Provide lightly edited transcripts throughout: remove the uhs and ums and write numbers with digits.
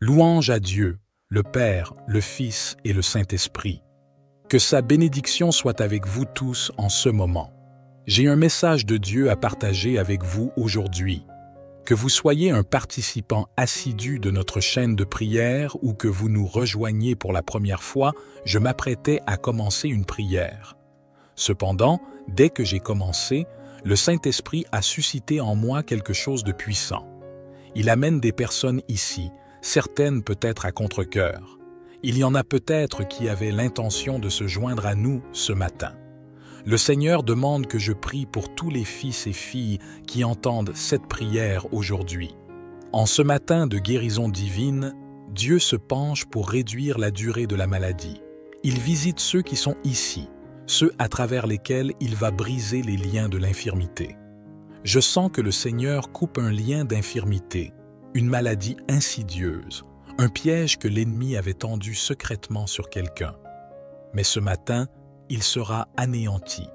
Louange à Dieu, le Père, le Fils et le Saint-Esprit. Que sa bénédiction soit avec vous tous en ce moment. J'ai un message de Dieu à partager avec vous aujourd'hui. Que vous soyez un participant assidu de notre chaîne de prière ou que vous nous rejoigniez pour la première fois, je m'apprêtais à commencer une prière. Cependant, dès que j'ai commencé, le Saint-Esprit a suscité en moi quelque chose de puissant. Il amène des personnes ici, certaines peut-être à contre-cœur. Il y en a peut-être qui avaient l'intention de se joindre à nous ce matin. Le Seigneur demande que je prie pour tous les fils et filles qui entendent cette prière aujourd'hui. En ce matin de guérison divine, Dieu se penche pour réduire la durée de la maladie. Il visite ceux qui sont ici, ceux à travers lesquels il va briser les liens de l'infirmité. Je sens que le Seigneur coupe un lien d'infirmité, une maladie insidieuse, un piège que l'ennemi avait tendu secrètement sur quelqu'un. Mais ce matin, il sera anéanti.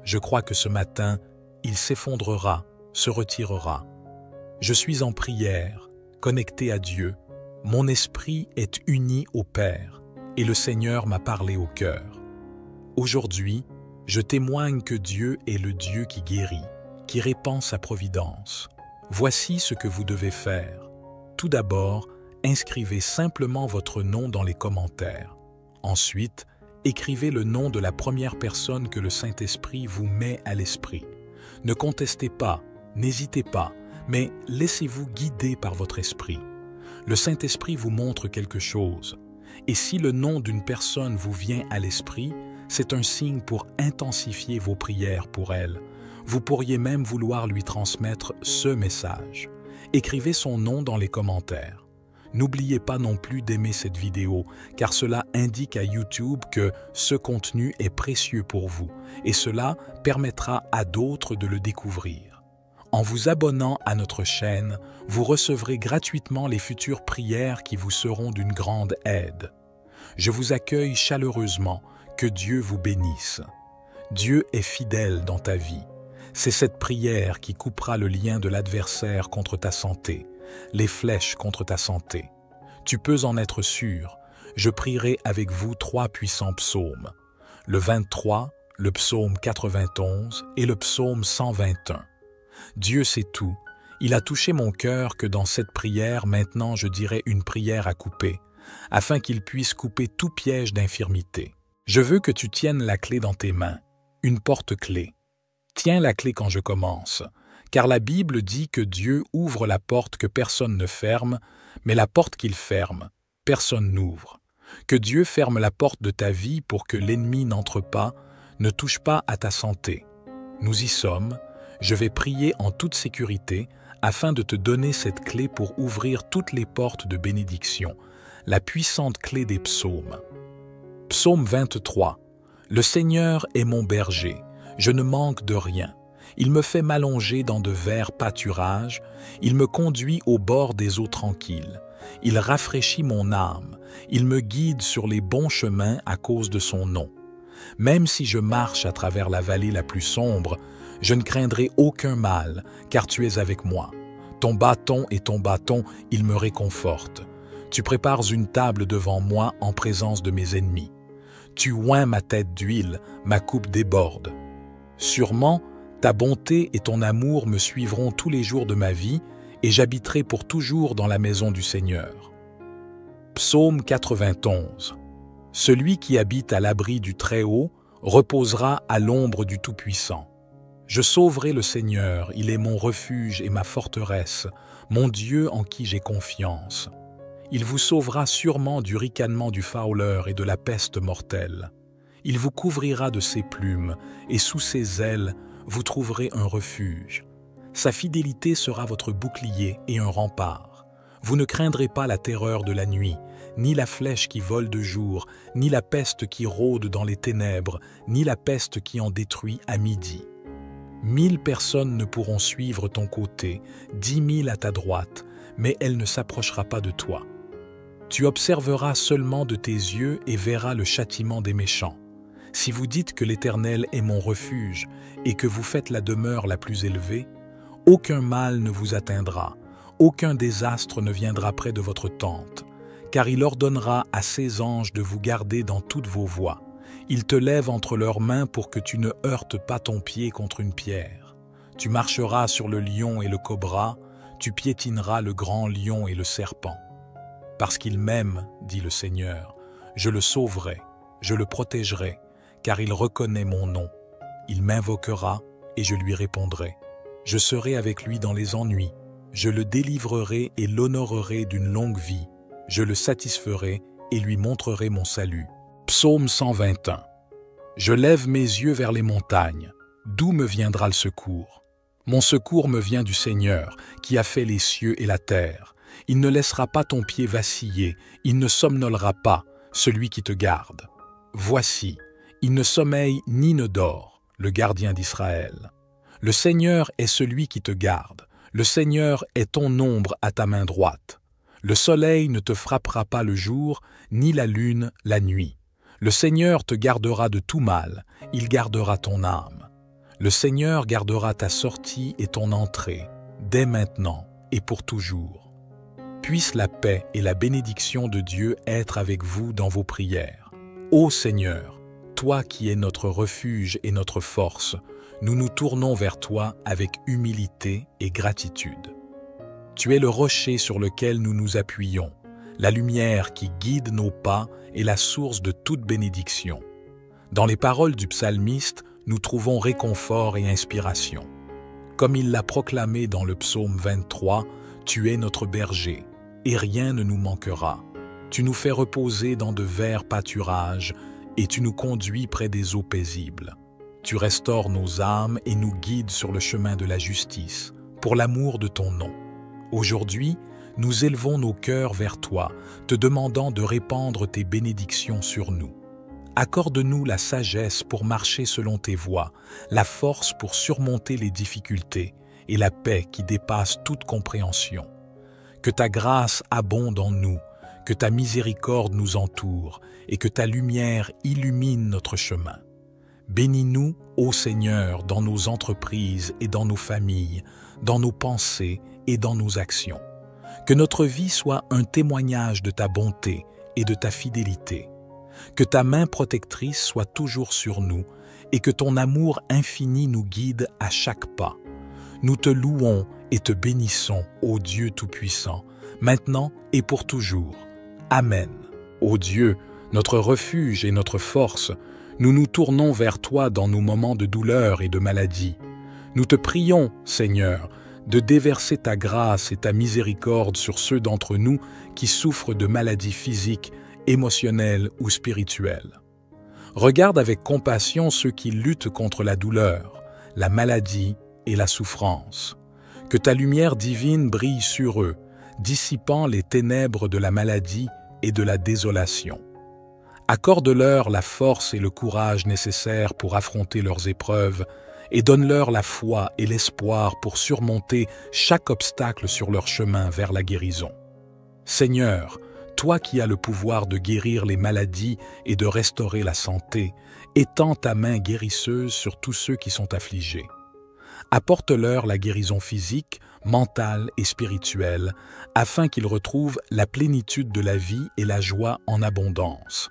Je crois que ce matin, il s'effondrera, se retirera. Je suis en prière, connecté à Dieu. Mon esprit est uni au Père, et le Seigneur m'a parlé au cœur. Aujourd'hui, je témoigne que Dieu est le Dieu qui guérit, qui répand sa providence. Voici ce que vous devez faire. Tout d'abord, inscrivez simplement votre nom dans les commentaires. Ensuite, écrivez le nom de la première personne que le Saint-Esprit vous met à l'esprit. Ne contestez pas, n'hésitez pas, mais laissez-vous guider par votre esprit. Le Saint-Esprit vous montre quelque chose. Et si le nom d'une personne vous vient à l'esprit, c'est un signe pour intensifier vos prières pour elle. Vous pourriez même vouloir lui transmettre ce message. Écrivez son nom dans les commentaires. N'oubliez pas non plus d'aimer cette vidéo, car cela indique à YouTube que ce contenu est précieux pour vous, et cela permettra à d'autres de le découvrir. En vous abonnant à notre chaîne, vous recevrez gratuitement les futures prières qui vous seront d'une grande aide. Je vous accueille chaleureusement, que Dieu vous bénisse. Dieu est fidèle dans ta vie. C'est cette prière qui coupera le lien de l'adversaire contre ta santé, les flèches contre ta santé. Tu peux en être sûr, je prierai avec vous 3 puissants psaumes, le 23, le psaume 91 et le psaume 121. Dieu sait tout, il a touché mon cœur que dans cette prière, maintenant je dirai une prière à couper, afin qu'il puisse couper tout piège d'infirmité. Je veux que tu tiennes la clé dans tes mains, une porte-clé. Tiens la clé quand je commence, car la Bible dit que Dieu ouvre la porte que personne ne ferme, mais la porte qu'il ferme, personne n'ouvre. Que Dieu ferme la porte de ta vie pour que l'ennemi n'entre pas, ne touche pas à ta santé. Nous y sommes, je vais prier en toute sécurité afin de te donner cette clé pour ouvrir toutes les portes de bénédiction, la puissante clé des psaumes. Psaume 23. Le Seigneur est mon berger, je ne manque de rien. Il me fait m'allonger dans de verts pâturages, il me conduit au bord des eaux tranquilles. Il rafraîchit mon âme, il me guide sur les bons chemins à cause de son nom. Même si je marche à travers la vallée la plus sombre, je ne craindrai aucun mal, car tu es avec moi. Ton bâton et ton bâton, ils me réconfortent. Tu prépares une table devant moi en présence de mes ennemis. Tu oins ma tête d'huile, ma coupe déborde. Sûrement, ta bonté et ton amour me suivront tous les jours de ma vie, et j'habiterai pour toujours dans la maison du Seigneur. Psaume 91. Celui qui habite à l'abri du Très-Haut reposera à l'ombre du Tout-Puissant. Je sauverai le Seigneur, il est mon refuge et ma forteresse, mon Dieu en qui j'ai confiance. Il vous sauvera sûrement du ricanement du fauleur et de la peste mortelle. Il vous couvrira de ses plumes, et sous ses ailes, vous trouverez un refuge. Sa fidélité sera votre bouclier et un rempart. Vous ne craindrez pas la terreur de la nuit, ni la flèche qui vole de jour, ni la peste qui rôde dans les ténèbres, ni la peste qui en détruit à midi. 1000 personnes ne pourront suivre ton côté, 10 000 à ta droite, mais elle ne s'approchera pas de toi. Tu observeras seulement de tes yeux et verras le châtiment des méchants. Si vous dites que l'Éternel est mon refuge et que vous faites la demeure la plus élevée, aucun mal ne vous atteindra, aucun désastre ne viendra près de votre tente, car il ordonnera à ses anges de vous garder dans toutes vos voies. Ils te lèvent entre leurs mains pour que tu ne heurtes pas ton pied contre une pierre. Tu marcheras sur le lion et le cobra, tu piétineras le grand lion et le serpent. Parce qu'il m'aime, dit le Seigneur, je le sauverai, je le protégerai, car il reconnaît mon nom. Il m'invoquera et je lui répondrai. Je serai avec lui dans les ennuis. Je le délivrerai et l'honorerai d'une longue vie. Je le satisferai et lui montrerai mon salut. Psaume 121. Je lève mes yeux vers les montagnes. D'où me viendra le secours? Mon secours me vient du Seigneur, qui a fait les cieux et la terre. Il ne laissera pas ton pied vaciller, il ne somnolera pas, celui qui te garde. Voici, il ne sommeille ni ne dort, le gardien d'Israël. Le Seigneur est celui qui te garde, le Seigneur est ton ombre à ta main droite. Le soleil ne te frappera pas le jour, ni la lune la nuit. Le Seigneur te gardera de tout mal, il gardera ton âme. Le Seigneur gardera ta sortie et ton entrée, dès maintenant et pour toujours. Puisse la paix et la bénédiction de Dieu être avec vous dans vos prières. Ô Seigneur, toi qui es notre refuge et notre force, nous nous tournons vers toi avec humilité et gratitude. Tu es le rocher sur lequel nous nous appuyons, la lumière qui guide nos pas et la source de toute bénédiction. Dans les paroles du psalmiste, nous trouvons réconfort et inspiration. Comme il l'a proclamé dans le psaume 23, « Tu es notre berger, et rien ne nous manquera. Tu nous fais reposer dans de verts pâturages, et tu nous conduis près des eaux paisibles. Tu restaures nos âmes et nous guides sur le chemin de la justice, pour l'amour de ton nom. Aujourd'hui, nous élevons nos cœurs vers toi, te demandant de répandre tes bénédictions sur nous. Accorde-nous la sagesse pour marcher selon tes voies, la force pour surmonter les difficultés et la paix qui dépasse toute compréhension. Que ta grâce abonde en nous, que ta miséricorde nous entoure et que ta lumière illumine notre chemin. Bénis-nous, ô Seigneur, dans nos entreprises et dans nos familles, dans nos pensées et dans nos actions. Que notre vie soit un témoignage de ta bonté et de ta fidélité. Que ta main protectrice soit toujours sur nous et que ton amour infini nous guide à chaque pas. Nous te louons et te bénissons, ô Dieu Tout-Puissant, maintenant et pour toujours. Amen. Ô Dieu, notre refuge et notre force, nous nous tournons vers toi dans nos moments de douleur et de maladie. Nous te prions, Seigneur, de déverser ta grâce et ta miséricorde sur ceux d'entre nous qui souffrent de maladies physiques, émotionnelles ou spirituelles. Regarde avec compassion ceux qui luttent contre la douleur, la maladie et la souffrance. Que ta lumière divine brille sur eux, dissipant les ténèbres de la maladie et de la désolation. Accorde-leur la force et le courage nécessaires pour affronter leurs épreuves et donne-leur la foi et l'espoir pour surmonter chaque obstacle sur leur chemin vers la guérison. Seigneur, toi qui as le pouvoir de guérir les maladies et de restaurer la santé, étends ta main guérisseuse sur tous ceux qui sont affligés. Apporte-leur la guérison physique, mentale et spirituelle, afin qu'ils retrouvent la plénitude de la vie et la joie en abondance.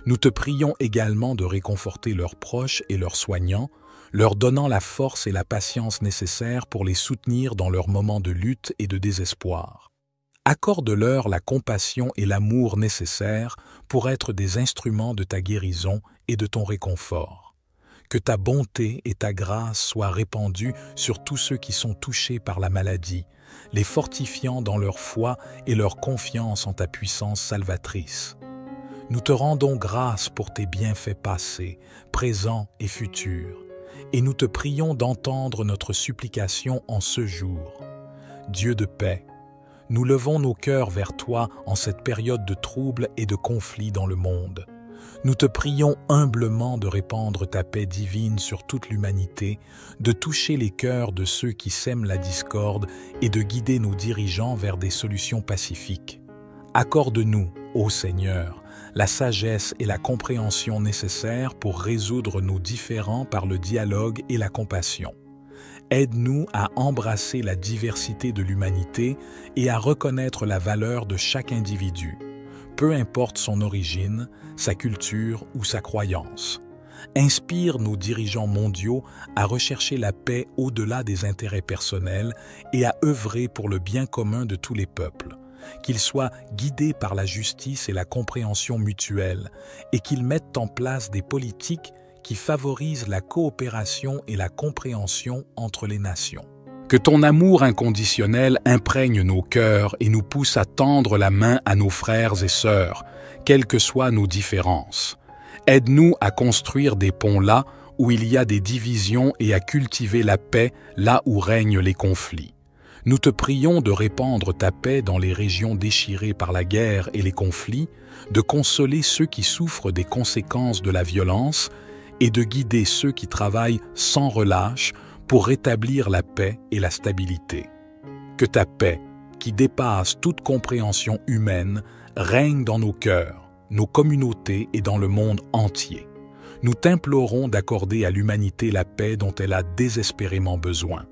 Nous te prions également de réconforter leurs proches et leurs soignants, leur donnant la force et la patience nécessaires pour les soutenir dans leurs moments de lutte et de désespoir. Accorde-leur la compassion et l'amour nécessaires pour être des instruments de ta guérison et de ton réconfort. Que ta bonté et ta grâce soient répandues sur tous ceux qui sont touchés par la maladie, les fortifiant dans leur foi et leur confiance en ta puissance salvatrice. Nous te rendons grâce pour tes bienfaits passés, présents et futurs, et nous te prions d'entendre notre supplication en ce jour. Dieu de paix, nous levons nos cœurs vers toi en cette période de troubles et de conflits dans le monde. Nous te prions humblement de répandre ta paix divine sur toute l'humanité, de toucher les cœurs de ceux qui sèment la discorde et de guider nos dirigeants vers des solutions pacifiques. Accorde-nous, ô Seigneur, la sagesse et la compréhension nécessaires pour résoudre nos différends par le dialogue et la compassion. Aide-nous à embrasser la diversité de l'humanité et à reconnaître la valeur de chaque individu, peu importe son origine, sa culture ou sa croyance. Inspire nos dirigeants mondiaux à rechercher la paix au-delà des intérêts personnels et à œuvrer pour le bien commun de tous les peuples, qu'ils soient guidés par la justice et la compréhension mutuelle et qu'ils mettent en place des politiques qui favorisent la coopération et la compréhension entre les nations. Que ton amour inconditionnel imprègne nos cœurs et nous pousse à tendre la main à nos frères et sœurs, quelles que soient nos différences. Aide-nous à construire des ponts là où il y a des divisions et à cultiver la paix là où règnent les conflits. Nous te prions de répandre ta paix dans les régions déchirées par la guerre et les conflits, de consoler ceux qui souffrent des conséquences de la violence et de guider ceux qui travaillent sans relâche pour rétablir la paix et la stabilité. Que ta paix, qui dépasse toute compréhension humaine, règne dans nos cœurs, nos communautés et dans le monde entier. Nous t'implorons d'accorder à l'humanité la paix dont elle a désespérément besoin.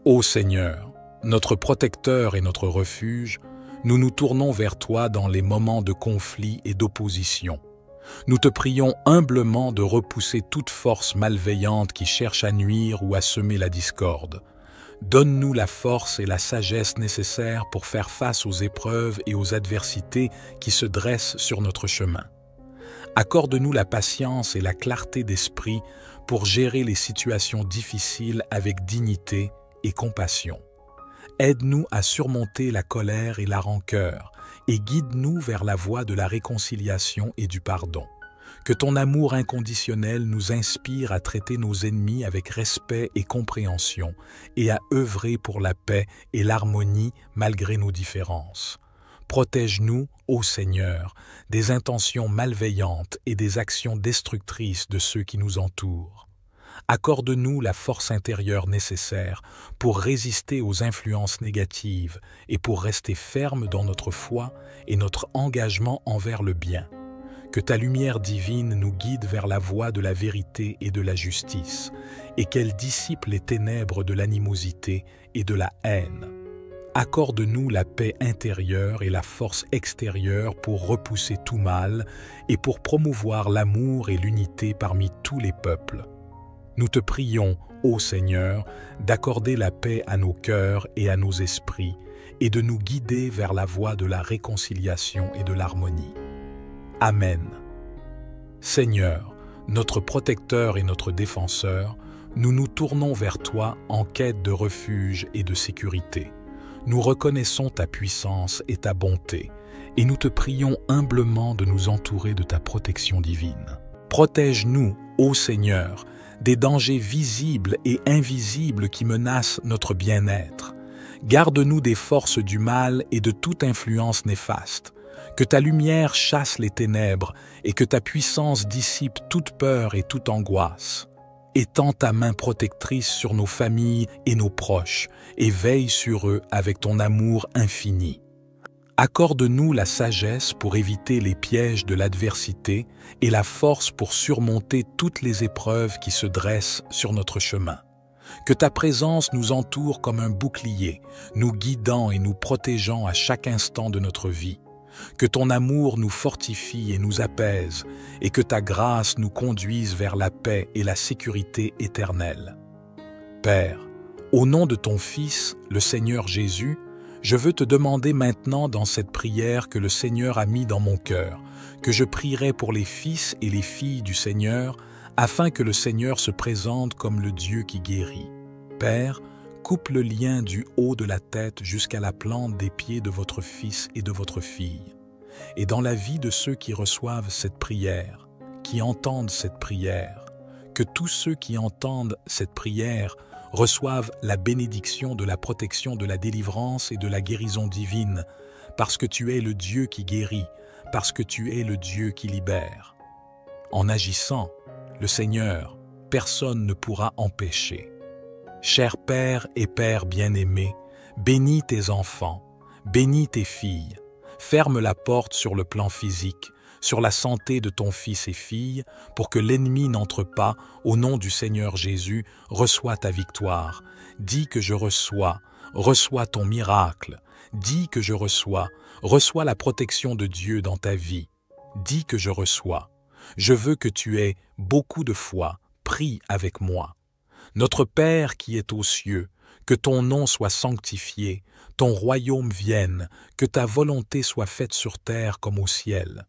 Ô Seigneur, notre protecteur et notre refuge, nous nous tournons vers toi dans les moments de conflit et d'opposition. Nous te prions humblement de repousser toute force malveillante qui cherche à nuire ou à semer la discorde. Donne-nous la force et la sagesse nécessaires pour faire face aux épreuves et aux adversités qui se dressent sur notre chemin. Accorde-nous la patience et la clarté d'esprit pour gérer les situations difficiles avec dignité et compassion. Aide-nous à surmonter la colère et la rancœur et guide-nous vers la voie de la réconciliation et du pardon. Que ton amour inconditionnel nous inspire à traiter nos ennemis avec respect et compréhension et à œuvrer pour la paix et l'harmonie malgré nos différences. Protège-nous, ô Seigneur, des intentions malveillantes et des actions destructrices de ceux qui nous entourent. Accorde-nous la force intérieure nécessaire pour résister aux influences négatives et pour rester fermes dans notre foi et notre engagement envers le bien. Que ta lumière divine nous guide vers la voie de la vérité et de la justice, et qu'elle dissipe les ténèbres de l'animosité et de la haine. Accorde-nous la paix intérieure et la force extérieure pour repousser tout mal et pour promouvoir l'amour et l'unité parmi tous les peuples. Nous te prions, ô Seigneur, d'accorder la paix à nos cœurs et à nos esprits, et de nous guider vers la voie de la réconciliation et de l'harmonie. Amen. Seigneur, notre protecteur et notre défenseur, nous nous tournons vers toi en quête de refuge et de sécurité. Nous reconnaissons ta puissance et ta bonté, et nous te prions humblement de nous entourer de ta protection divine. Protège-nous, ô Seigneur, des dangers visibles et invisibles qui menacent notre bien-être. Garde-nous des forces du mal et de toute influence néfaste. Que ta lumière chasse les ténèbres et que ta puissance dissipe toute peur et toute angoisse. Étends ta main protectrice sur nos familles et nos proches et veille sur eux avec ton amour infini. Accorde-nous la sagesse pour éviter les pièges de l'adversité et la force pour surmonter toutes les épreuves qui se dressent sur notre chemin. Que ta présence nous entoure comme un bouclier, nous guidant et nous protégeant à chaque instant de notre vie. Que ton amour nous fortifie et nous apaise, et que ta grâce nous conduise vers la paix et la sécurité éternelle. Père, au nom de ton Fils, le Seigneur Jésus, je veux te demander maintenant dans cette prière que le Seigneur a mis dans mon cœur, que je prierai pour les fils et les filles du Seigneur, afin que le Seigneur se présente comme le Dieu qui guérit. Père, coupe le lien du haut de la tête jusqu'à la plante des pieds de votre fils et de votre fille. Et dans la vie de ceux qui reçoivent cette prière, qui entendent cette prière, que tous ceux qui entendent cette prière reçoivent la bénédiction de la protection de la délivrance et de la guérison divine, parce que tu es le Dieu qui guérit, parce que tu es le Dieu qui libère. En agissant, le Seigneur, personne ne pourra empêcher. Cher Père et Père bien-aimé, bénis tes enfants, bénis tes filles, ferme la porte sur le plan physique, sur la santé de ton fils et fille, pour que l'ennemi n'entre pas, au nom du Seigneur Jésus, reçois ta victoire. Dis que je reçois ton miracle. Dis que je reçois la protection de Dieu dans ta vie. Dis que je reçois. Je veux que tu aies beaucoup de foi. Prie avec moi. Notre Père qui est aux cieux, que ton nom soit sanctifié, ton royaume vienne, que ta volonté soit faite sur terre comme au ciel.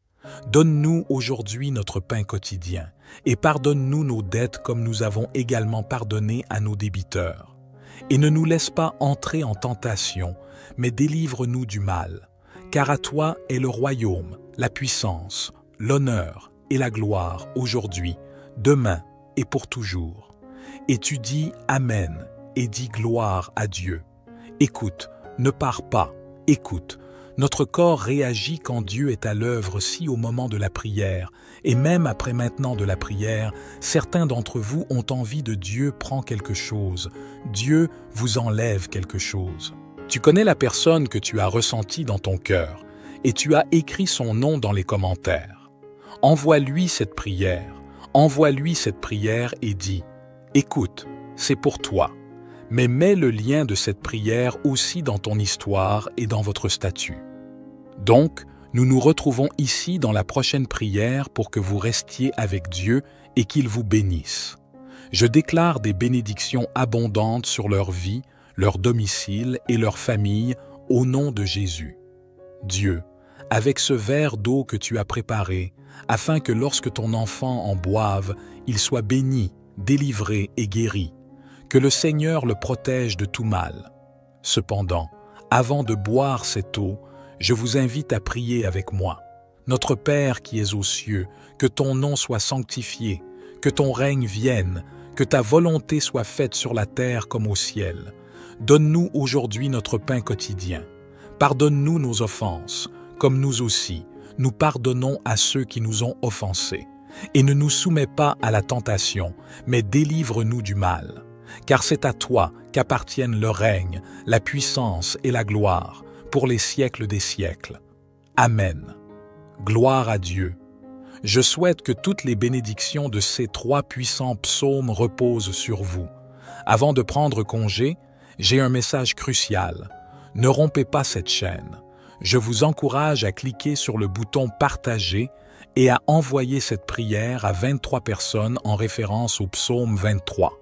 Donne-nous aujourd'hui notre pain quotidien, et pardonne-nous nos dettes comme nous avons également pardonné à nos débiteurs. Et ne nous laisse pas entrer en tentation, mais délivre-nous du mal. Car à toi est le royaume, la puissance, l'honneur et la gloire aujourd'hui, demain et pour toujours. Et tu dis Amen et dis gloire à Dieu. Écoute, ne pars pas, écoute. Notre corps réagit quand Dieu est à l'œuvre si au moment de la prière, et même après maintenant de la prière, certains d'entre vous ont envie de Dieu prend quelque chose. Dieu vous enlève quelque chose. Tu connais la personne que tu as ressentie dans ton cœur, et tu as écrit son nom dans les commentaires. Envoie-lui cette prière et dis « Écoute, c'est pour toi ». Mais mets le lien de cette prière aussi dans ton histoire et dans votre statut. Donc, nous nous retrouvons ici dans la prochaine prière pour que vous restiez avec Dieu et qu'il vous bénisse. Je déclare des bénédictions abondantes sur leur vie, leur domicile et leur famille au nom de Jésus. Dieu, avec ce verre d'eau que tu as préparé, afin que lorsque ton enfant en boive, il soit béni, délivré et guéri, que le Seigneur le protège de tout mal. Cependant, avant de boire cette eau, je vous invite à prier avec moi. Notre Père qui es aux cieux, que ton nom soit sanctifié, que ton règne vienne, que ta volonté soit faite sur la terre comme au ciel. Donne-nous aujourd'hui notre pain quotidien. Pardonne-nous nos offenses, comme nous aussi, nous pardonnons à ceux qui nous ont offensés. Et ne nous soumets pas à la tentation, mais délivre-nous du mal. Car c'est à toi qu'appartiennent le règne, la puissance et la gloire, pour les siècles des siècles. Amen. Gloire à Dieu. Je souhaite que toutes les bénédictions de ces 3 puissants psaumes reposent sur vous. Avant de prendre congé, j'ai un message crucial. Ne rompez pas cette chaîne. Je vous encourage à cliquer sur le bouton « Partager » et à envoyer cette prière à 23 personnes en référence au psaume 23.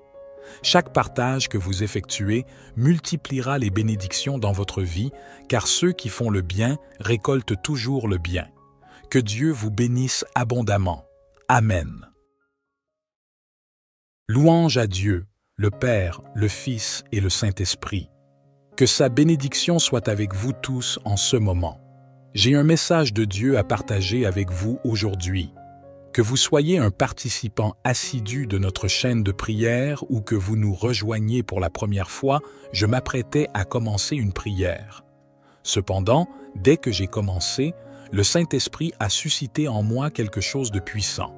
Chaque partage que vous effectuez multipliera les bénédictions dans votre vie, car ceux qui font le bien récoltent toujours le bien. Que Dieu vous bénisse abondamment. Amen. Louange à Dieu, le Père, le Fils et le Saint-Esprit. Que sa bénédiction soit avec vous tous en ce moment. J'ai un message de Dieu à partager avec vous aujourd'hui. Que vous soyez un participant assidu de notre chaîne de prière ou que vous nous rejoigniez pour la première fois, je m'apprêtais à commencer une prière. Cependant, dès que j'ai commencé, le Saint-Esprit a suscité en moi quelque chose de puissant.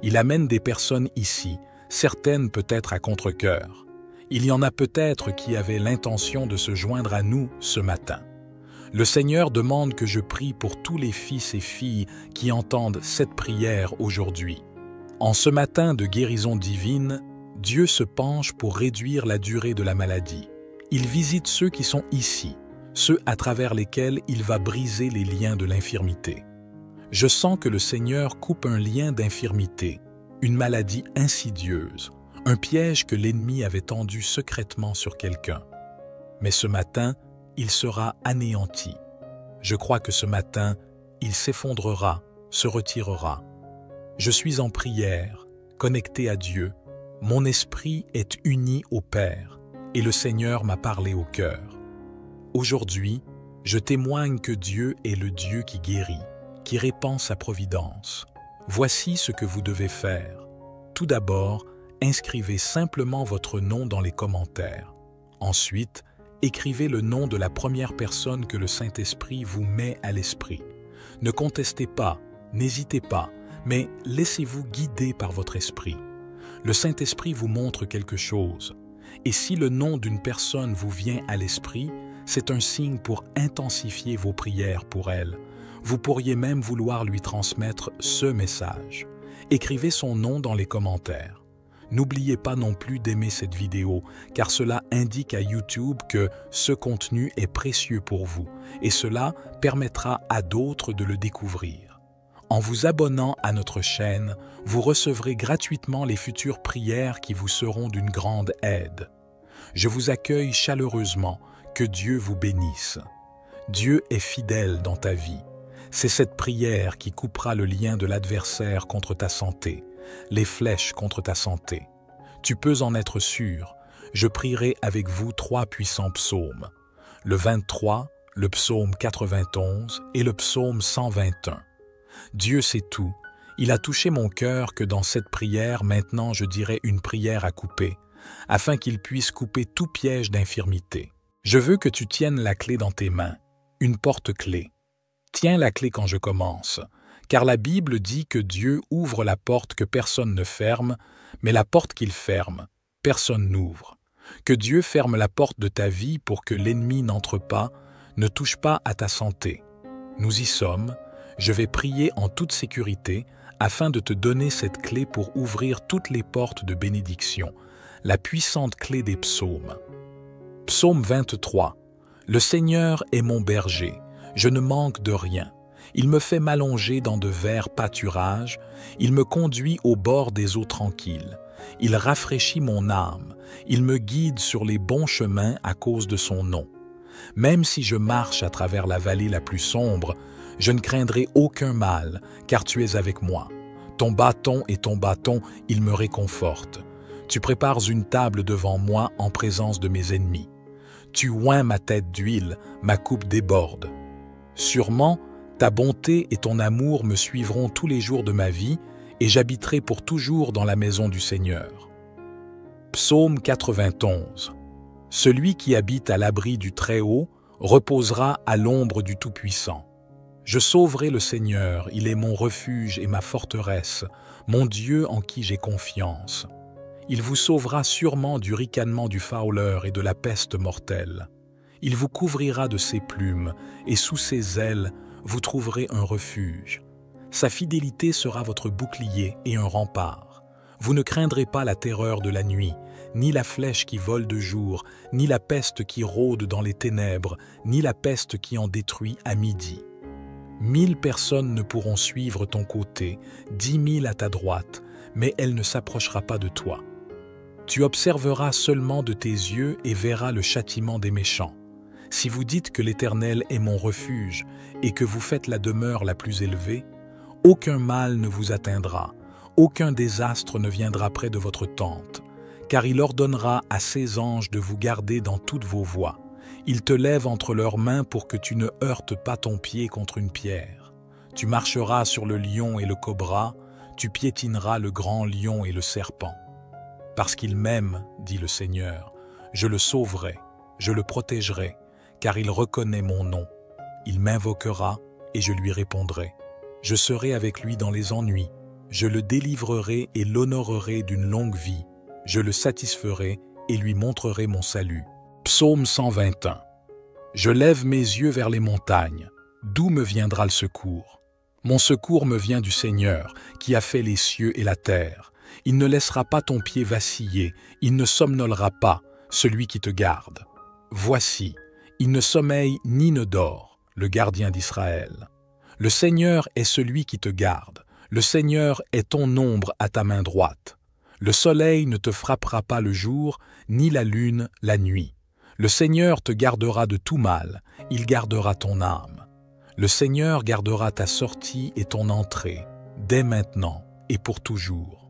Il amène des personnes ici, certaines peut-être à contre-cœur. Il y en a peut-être qui avaient l'intention de se joindre à nous ce matin. Le Seigneur demande que je prie pour tous les fils et filles qui entendent cette prière aujourd'hui. En ce matin de guérison divine, Dieu se penche pour réduire la durée de la maladie. Il visite ceux qui sont ici, ceux à travers lesquels il va briser les liens de l'infirmité. Je sens que le Seigneur coupe un lien d'infirmité, une maladie insidieuse, un piège que l'ennemi avait tendu secrètement sur quelqu'un. Mais ce matin, il sera anéanti. Je crois que ce matin, il s'effondrera, se retirera. Je suis en prière, connecté à Dieu. Mon esprit est uni au Père, et le Seigneur m'a parlé au cœur. Aujourd'hui, je témoigne que Dieu est le Dieu qui guérit, qui répand sa providence. Voici ce que vous devez faire. Tout d'abord, inscrivez simplement votre nom dans les commentaires. Ensuite, écrivez le nom de la première personne que le Saint-Esprit vous met à l'esprit. Ne contestez pas, n'hésitez pas, mais laissez-vous guider par votre esprit. Le Saint-Esprit vous montre quelque chose. Et si le nom d'une personne vous vient à l'esprit, c'est un signe pour intensifier vos prières pour elle. Vous pourriez même vouloir lui transmettre ce message. Écrivez son nom dans les commentaires. N'oubliez pas non plus d'aimer cette vidéo, car cela indique à YouTube que ce contenu est précieux pour vous et cela permettra à d'autres de le découvrir. En vous abonnant à notre chaîne, vous recevrez gratuitement les futures prières qui vous seront d'une grande aide. Je vous accueille chaleureusement, que Dieu vous bénisse. Dieu est fidèle dans ta vie. C'est cette prière qui coupera le lien de l'adversaire contre ta santé, les flèches contre ta santé. Tu peux en être sûr, je prierai avec vous 3 puissants psaumes, le 23, le psaume 91 et le psaume 121. Dieu sait tout, il a touché mon cœur que dans cette prière, maintenant je dirai une prière à couper, afin qu'il puisse couper tout piège d'infirmité. Je veux que tu tiennes la clé dans tes mains, une porte-clé. Tiens la clé quand je commence, car la Bible dit que Dieu ouvre la porte que personne ne ferme, mais la porte qu'il ferme, personne n'ouvre. Que Dieu ferme la porte de ta vie pour que l'ennemi n'entre pas, ne touche pas à ta santé. Nous y sommes, je vais prier en toute sécurité afin de te donner cette clé pour ouvrir toutes les portes de bénédiction, la puissante clé des psaumes. Psaume 23. Le Seigneur est mon berger, je ne manque de rien. Il me fait m'allonger dans de verts pâturages, il me conduit au bord des eaux tranquilles. Il rafraîchit mon âme, il me guide sur les bons chemins à cause de son nom. Même si je marche à travers la vallée la plus sombre, je ne craindrai aucun mal, car tu es avec moi. Ton bâton, ils me réconfortent. Tu prépares une table devant moi en présence de mes ennemis. Tu oins ma tête d'huile, ma coupe déborde. Sûrement, ta bonté et ton amour me suivront tous les jours de ma vie, et j'habiterai pour toujours dans la maison du Seigneur. Psaume 91. Celui qui habite à l'abri du Très-Haut reposera à l'ombre du Tout-Puissant. Je sauverai le Seigneur, il est mon refuge et ma forteresse, mon Dieu en qui j'ai confiance. Il vous sauvera sûrement du ricanement du fauleur et de la peste mortelle. Il vous couvrira de ses plumes, et sous ses ailes, vous trouverez un refuge. Sa fidélité sera votre bouclier et un rempart. Vous ne craindrez pas la terreur de la nuit, ni la flèche qui vole de jour, ni la peste qui rôde dans les ténèbres, ni la peste qui en détruit à midi. 1000 personnes ne pourront suivre ton côté, 10 000 à ta droite, mais elle ne s'approchera pas de toi. Tu observeras seulement de tes yeux et verras le châtiment des méchants. Si vous dites que l'Éternel est mon refuge et que vous faites la demeure la plus élevée, aucun mal ne vous atteindra, aucun désastre ne viendra près de votre tente, car il ordonnera à ses anges de vous garder dans toutes vos voies. Ils te lèvent entre leurs mains pour que tu ne heurtes pas ton pied contre une pierre. Tu marcheras sur le lion et le cobra, tu piétineras le grand lion et le serpent. Parce qu'il m'aime, dit le Seigneur, je le sauverai, je le protégerai, car il reconnaît mon nom. Il m'invoquera et je lui répondrai. Je serai avec lui dans les ennuis. Je le délivrerai et l'honorerai d'une longue vie. Je le satisferai et lui montrerai mon salut. Psaume 121. Je lève mes yeux vers les montagnes. D'où me viendra le secours? Mon secours me vient du Seigneur, qui a fait les cieux et la terre. Il ne laissera pas ton pied vaciller, il ne somnolera pas, celui qui te garde. Voici, il ne sommeille ni ne dort, le gardien d'Israël. Le Seigneur est celui qui te garde, le Seigneur est ton ombre à ta main droite. Le soleil ne te frappera pas le jour, ni la lune la nuit. Le Seigneur te gardera de tout mal, il gardera ton âme. Le Seigneur gardera ta sortie et ton entrée, dès maintenant et pour toujours.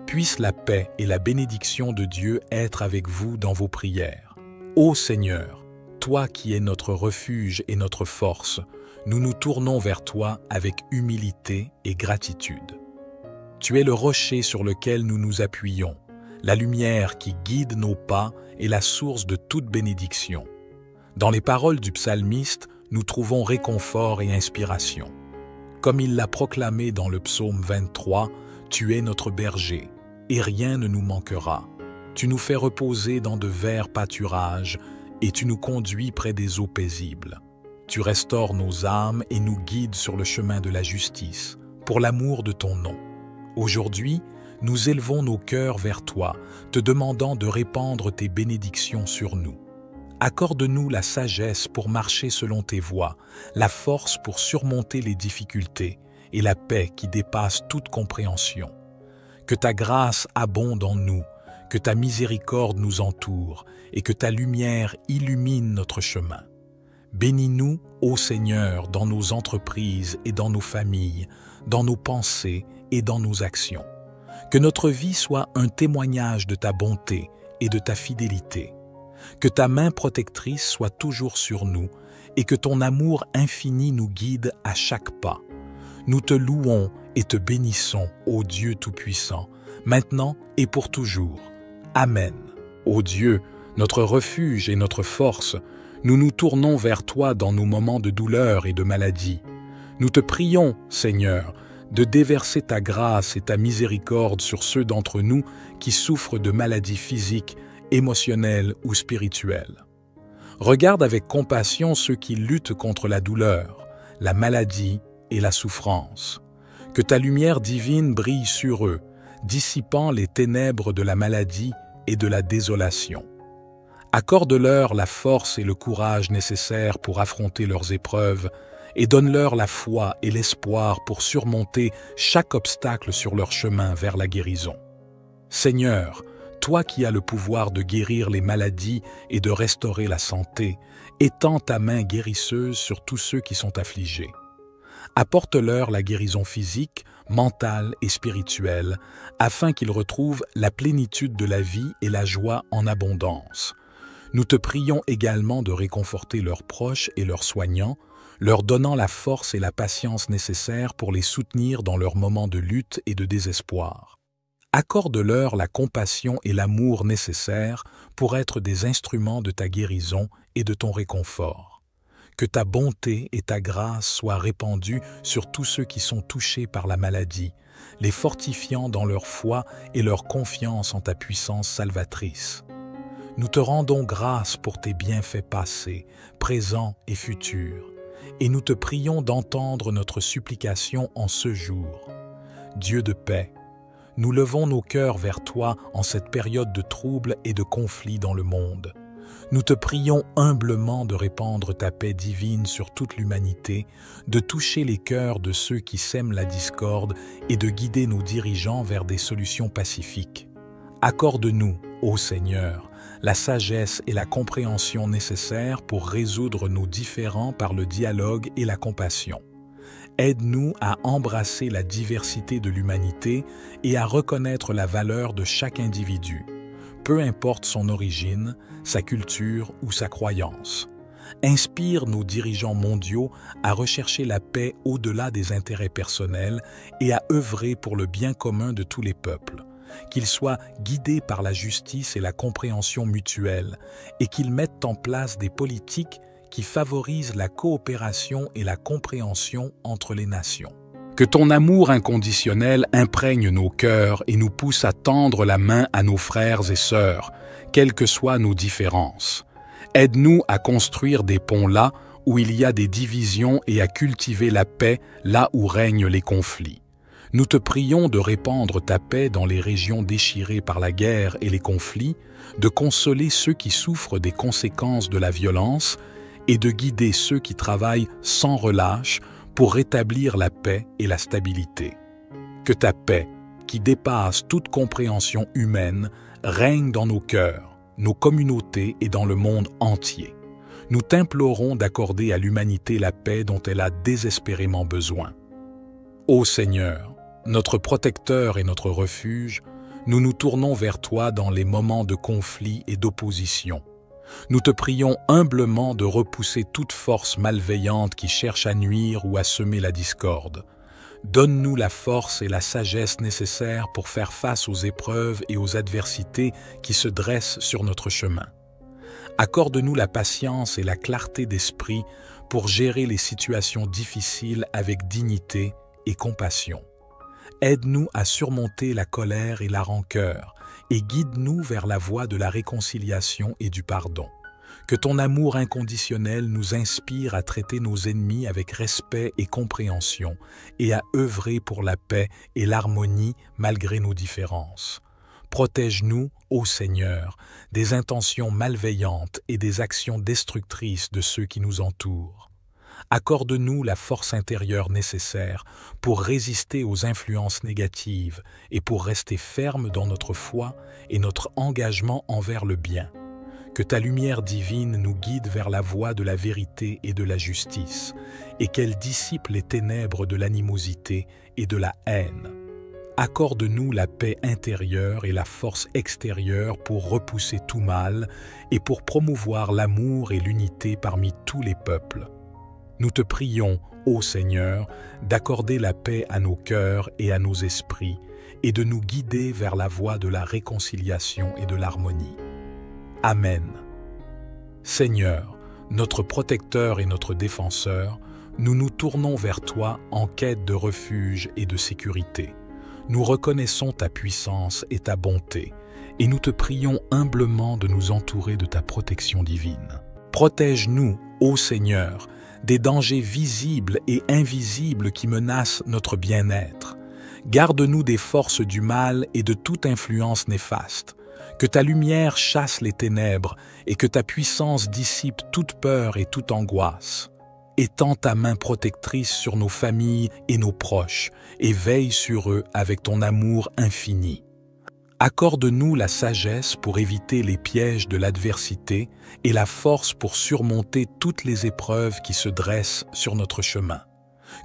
Puisse la paix et la bénédiction de Dieu être avec vous dans vos prières. Ô Seigneur, toi qui es notre refuge et notre force, nous nous tournons vers toi avec humilité et gratitude. Tu es le rocher sur lequel nous nous appuyons, la lumière qui guide nos pas et la source de toute bénédiction. Dans les paroles du psalmiste, nous trouvons réconfort et inspiration. Comme il l'a proclamé dans le psaume 23, « Tu es notre berger, et rien ne nous manquera. Tu nous fais reposer dans de verts pâturages, et tu nous conduis près des eaux paisibles. Tu restaures nos âmes et nous guides sur le chemin de la justice, pour l'amour de ton nom. Aujourd'hui, nous élevons nos cœurs vers toi, te demandant de répandre tes bénédictions sur nous. Accorde-nous la sagesse pour marcher selon tes voies, la force pour surmonter les difficultés et la paix qui dépasse toute compréhension. Que ta grâce abonde en nous, que ta miséricorde nous entoure et que ta lumière illumine notre chemin. Bénis-nous, ô Seigneur, dans nos entreprises et dans nos familles, dans nos pensées et dans nos actions. Que notre vie soit un témoignage de ta bonté et de ta fidélité. Que ta main protectrice soit toujours sur nous et que ton amour infini nous guide à chaque pas. Nous te louons et te bénissons, ô Dieu Tout-Puissant, maintenant et pour toujours. Amen. Ô Dieu, notre refuge et notre force, nous nous tournons vers toi dans nos moments de douleur et de maladie. Nous te prions, Seigneur, de déverser ta grâce et ta miséricorde sur ceux d'entre nous qui souffrent de maladies physiques, émotionnelles ou spirituelles. Regarde avec compassion ceux qui luttent contre la douleur, la maladie et la souffrance. Que ta lumière divine brille sur eux, dissipant les ténèbres de la maladie et de la désolation. Accorde-leur la force et le courage nécessaires pour affronter leurs épreuves et donne-leur la foi et l'espoir pour surmonter chaque obstacle sur leur chemin vers la guérison. Seigneur, toi qui as le pouvoir de guérir les maladies et de restaurer la santé, étends ta main guérisseuse sur tous ceux qui sont affligés. Apporte-leur la guérison physique, mentale et spirituelle, afin qu'ils retrouvent la plénitude de la vie et la joie en abondance. Nous te prions également de réconforter leurs proches et leurs soignants, leur donnant la force et la patience nécessaires pour les soutenir dans leurs moments de lutte et de désespoir. Accorde-leur la compassion et l'amour nécessaires pour être des instruments de ta guérison et de ton réconfort. Que ta bonté et ta grâce soient répandues sur tous ceux qui sont touchés par la maladie, les fortifiant dans leur foi et leur confiance en ta puissance salvatrice. Nous te rendons grâce pour tes bienfaits passés, présents et futurs, et nous te prions d'entendre notre supplication en ce jour. Dieu de paix, nous levons nos cœurs vers toi en cette période de troubles et de conflits dans le monde. Nous te prions humblement de répandre ta paix divine sur toute l'humanité, de toucher les cœurs de ceux qui sèment la discorde et de guider nos dirigeants vers des solutions pacifiques. Accorde-nous, ô Seigneur, la sagesse et la compréhension nécessaires pour résoudre nos différends par le dialogue et la compassion. Aide-nous à embrasser la diversité de l'humanité et à reconnaître la valeur de chaque individu, peu importe son origine, sa culture ou sa croyance. Inspire nos dirigeants mondiaux à rechercher la paix au-delà des intérêts personnels et à œuvrer pour le bien commun de tous les peuples. Qu'ils soient guidés par la justice et la compréhension mutuelle et qu'ils mettent en place des politiques qui favorisent la coopération et la compréhension entre les nations. Que ton amour inconditionnel imprègne nos cœurs et nous pousse à tendre la main à nos frères et sœurs, quelles que soient nos différences. Aide-nous à construire des ponts là où il y a des divisions et à cultiver la paix là où règnent les conflits. Nous te prions de répandre ta paix dans les régions déchirées par la guerre et les conflits, de consoler ceux qui souffrent des conséquences de la violence et de guider ceux qui travaillent sans relâche pour rétablir la paix et la stabilité. Que ta paix, qui dépasse toute compréhension humaine, règne dans nos cœurs, nos communautés et dans le monde entier. Nous t'implorons d'accorder à l'humanité la paix dont elle a désespérément besoin. Ô Seigneur, notre protecteur et notre refuge, nous nous tournons vers toi dans les moments de conflit et d'opposition. Nous te prions humblement de repousser toute force malveillante qui cherche à nuire ou à semer la discorde. Donne-nous la force et la sagesse nécessaires pour faire face aux épreuves et aux adversités qui se dressent sur notre chemin. Accorde-nous la patience et la clarté d'esprit pour gérer les situations difficiles avec dignité et compassion. Aide-nous à surmonter la colère et la rancœur et guide-nous vers la voie de la réconciliation et du pardon. Que ton amour inconditionnel nous inspire à traiter nos ennemis avec respect et compréhension et à œuvrer pour la paix et l'harmonie malgré nos différences. Protège-nous, ô Seigneur, des intentions malveillantes et des actions destructrices de ceux qui nous entourent. Accorde-nous la force intérieure nécessaire pour résister aux influences négatives et pour rester fermes dans notre foi et notre engagement envers le bien. Que ta lumière divine nous guide vers la voie de la vérité et de la justice, et qu'elle dissipe les ténèbres de l'animosité et de la haine. Accorde-nous la paix intérieure et la force extérieure pour repousser tout mal et pour promouvoir l'amour et l'unité parmi tous les peuples. Nous te prions, ô Seigneur, d'accorder la paix à nos cœurs et à nos esprits, et de nous guider vers la voie de la réconciliation et de l'harmonie. Amen. Seigneur, notre protecteur et notre défenseur, nous nous tournons vers toi en quête de refuge et de sécurité. Nous reconnaissons ta puissance et ta bonté, et nous te prions humblement de nous entourer de ta protection divine. Protège-nous, ô Seigneur, des dangers visibles et invisibles qui menacent notre bien-être. Garde-nous des forces du mal et de toute influence néfaste. Que ta lumière chasse les ténèbres et que ta puissance dissipe toute peur et toute angoisse. Étends ta main protectrice sur nos familles et nos proches et veille sur eux avec ton amour infini. Accorde-nous la sagesse pour éviter les pièges de l'adversité et la force pour surmonter toutes les épreuves qui se dressent sur notre chemin.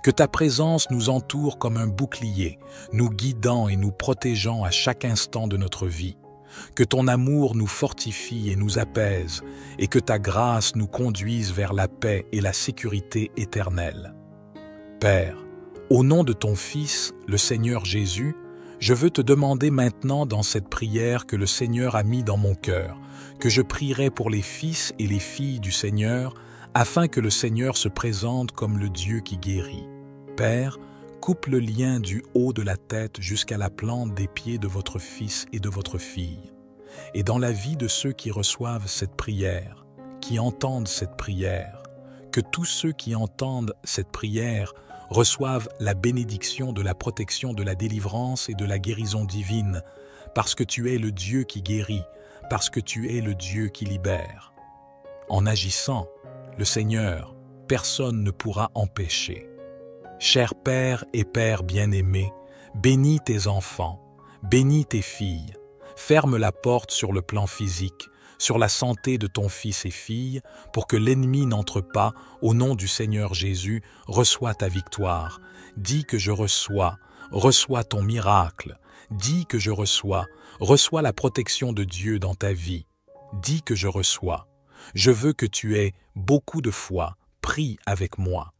Que ta présence nous entoure comme un bouclier, nous guidant et nous protégeant à chaque instant de notre vie. Que ton amour nous fortifie et nous apaise, et que ta grâce nous conduise vers la paix et la sécurité éternelle. Père, au nom de ton Fils, le Seigneur Jésus, je veux te demander maintenant dans cette prière que le Seigneur a mis dans mon cœur, que je prierai pour les fils et les filles du Seigneur, afin que le Seigneur se présente comme le Dieu qui guérit. Père, coupe le lien du haut de la tête jusqu'à la plante des pieds de votre fils et de votre fille. Et dans la vie de ceux qui reçoivent cette prière, qui entendent cette prière, que tous ceux qui entendent cette prière reçoivent la bénédiction de la protection, de la délivrance et de la guérison divine, parce que tu es le Dieu qui guérit, parce que tu es le Dieu qui libère. En agissant, le Seigneur, personne ne pourra empêcher. Cher Père et Père bien-aimé, bénis tes enfants, bénis tes filles, ferme la porte sur le plan physique, sur la santé de ton fils et fille, pour que l'ennemi n'entre pas, au nom du Seigneur Jésus, reçois ta victoire. Dis que je reçois ton miracle. Dis que je reçois la protection de Dieu dans ta vie. Dis que je reçois. Je veux que tu aies beaucoup de foi, prie avec moi.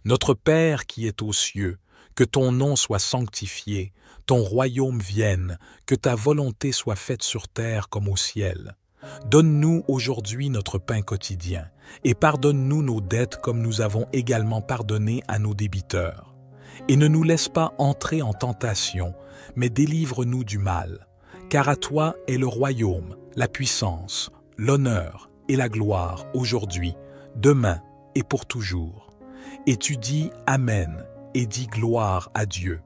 Notre Père qui est aux cieux, que ton nom soit sanctifié, ton royaume vienne, que ta volonté soit faite sur terre comme au ciel. Donne-nous aujourd'hui notre pain quotidien, et pardonne-nous nos dettes comme nous avons également pardonné à nos débiteurs. Et ne nous laisse pas entrer en tentation, mais délivre-nous du mal. Car à toi est le royaume, la puissance, l'honneur et la gloire aujourd'hui, demain et pour toujours. Et tu dis Amen et dis gloire à Dieu.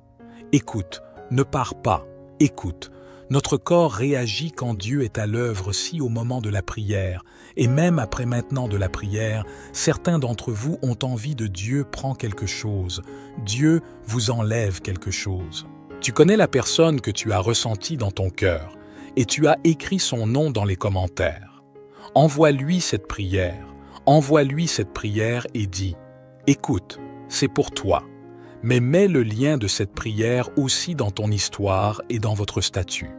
Écoute, ne pars pas, écoute. Notre corps réagit quand Dieu est à l'œuvre si au moment de la prière, et même après maintenant de la prière, certains d'entre vous ont envie de Dieu prend quelque chose, Dieu vous enlève quelque chose. Tu connais la personne que tu as ressentie dans ton cœur, et tu as écrit son nom dans les commentaires. Envoie-lui cette prière et dis « Écoute, c'est pour toi ». Mais mets le lien de cette prière aussi dans ton histoire et dans votre statut.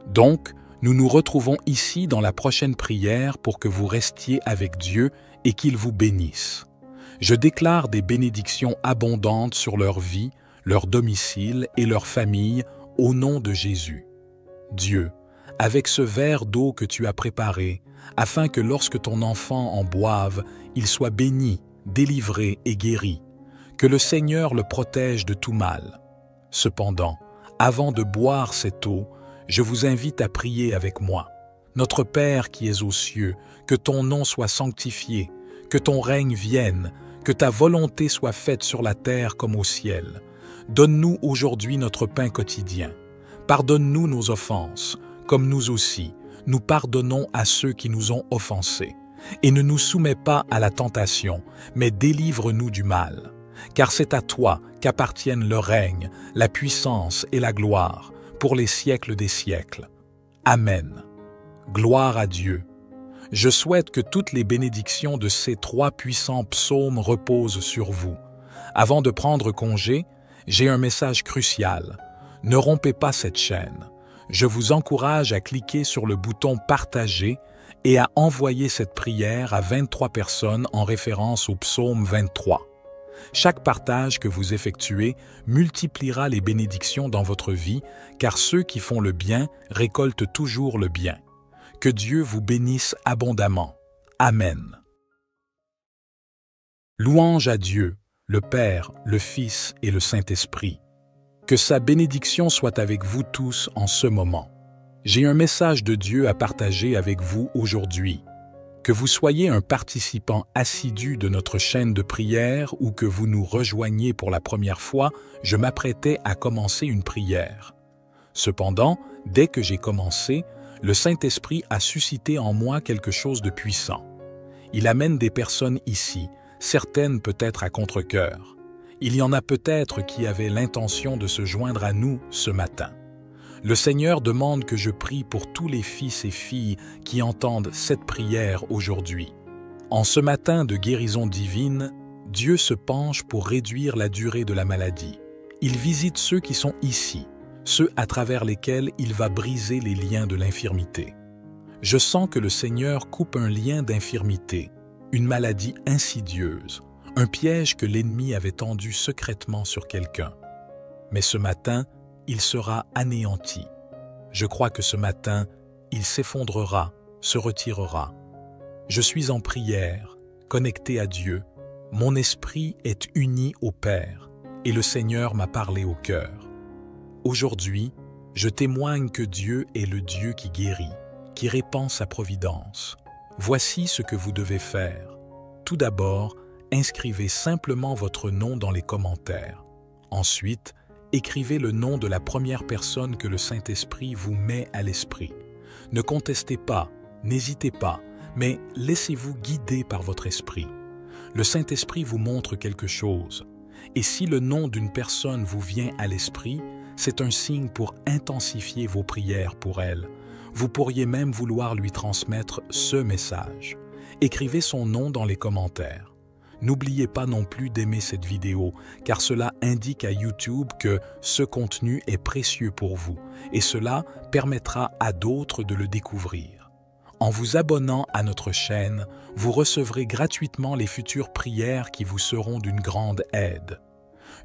Donc, nous nous retrouvons ici dans la prochaine prière pour que vous restiez avec Dieu et qu'il vous bénisse. Je déclare des bénédictions abondantes sur leur vie, leur domicile et leur famille au nom de Jésus. Dieu, avec ce verre d'eau que tu as préparé, afin que lorsque ton enfant en boive, il soit béni, délivré et guéri, que le Seigneur le protège de tout mal. Cependant, avant de boire cette eau, je vous invite à prier avec moi. Notre Père qui es aux cieux, que ton nom soit sanctifié, que ton règne vienne, que ta volonté soit faite sur la terre comme au ciel. Donne-nous aujourd'hui notre pain quotidien. Pardonne-nous nos offenses, comme nous aussi, nous pardonnons à ceux qui nous ont offensés. Et ne nous soumets pas à la tentation, mais délivre-nous du mal. Car c'est à toi qu'appartiennent le règne, la puissance et la gloire, pour les siècles des siècles. Amen. Gloire à Dieu. Je souhaite que toutes les bénédictions de ces 3 puissants psaumes reposent sur vous. Avant de prendre congé, j'ai un message crucial. Ne rompez pas cette chaîne. Je vous encourage à cliquer sur le bouton « Partager » et à envoyer cette prière à 23 personnes en référence au psaume 23. Chaque partage que vous effectuez multipliera les bénédictions dans votre vie, car ceux qui font le bien récoltent toujours le bien. Que Dieu vous bénisse abondamment. Amen. Louange à Dieu, le Père, le Fils et le Saint-Esprit. Que sa bénédiction soit avec vous tous en ce moment. J'ai un message de Dieu à partager avec vous aujourd'hui. Que vous soyez un participant assidu de notre chaîne de prière ou que vous nous rejoigniez pour la première fois, je m'apprêtais à commencer une prière. Cependant, dès que j'ai commencé, le Saint-Esprit a suscité en moi quelque chose de puissant. Il amène des personnes ici, certaines peut-être à contre-cœur. Il y en a peut-être qui avaient l'intention de se joindre à nous ce matin. Le Seigneur demande que je prie pour tous les fils et filles qui entendent cette prière aujourd'hui. En ce matin de guérison divine, Dieu se penche pour réduire la durée de la maladie. Il visite ceux qui sont ici, ceux à travers lesquels il va briser les liens de l'infirmité. Je sens que le Seigneur coupe un lien d'infirmité, une maladie insidieuse, un piège que l'ennemi avait tendu secrètement sur quelqu'un. Mais ce matin, il sera anéanti. Je crois que ce matin, il s'effondrera, se retirera. Je suis en prière, connecté à Dieu. Mon esprit est uni au Père, et le Seigneur m'a parlé au cœur. Aujourd'hui, je témoigne que Dieu est le Dieu qui guérit, qui répand sa providence. Voici ce que vous devez faire. Tout d'abord, inscrivez simplement votre nom dans les commentaires. Ensuite, écrivez le nom de la première personne que le Saint-Esprit vous met à l'esprit. Ne contestez pas, n'hésitez pas, mais laissez-vous guider par votre esprit. Le Saint-Esprit vous montre quelque chose. Et si le nom d'une personne vous vient à l'esprit, c'est un signe pour intensifier vos prières pour elle. Vous pourriez même vouloir lui transmettre ce message. Écrivez son nom dans les commentaires. N'oubliez pas non plus d'aimer cette vidéo, car cela indique à YouTube que ce contenu est précieux pour vous, et cela permettra à d'autres de le découvrir. En vous abonnant à notre chaîne, vous recevrez gratuitement les futures prières qui vous seront d'une grande aide.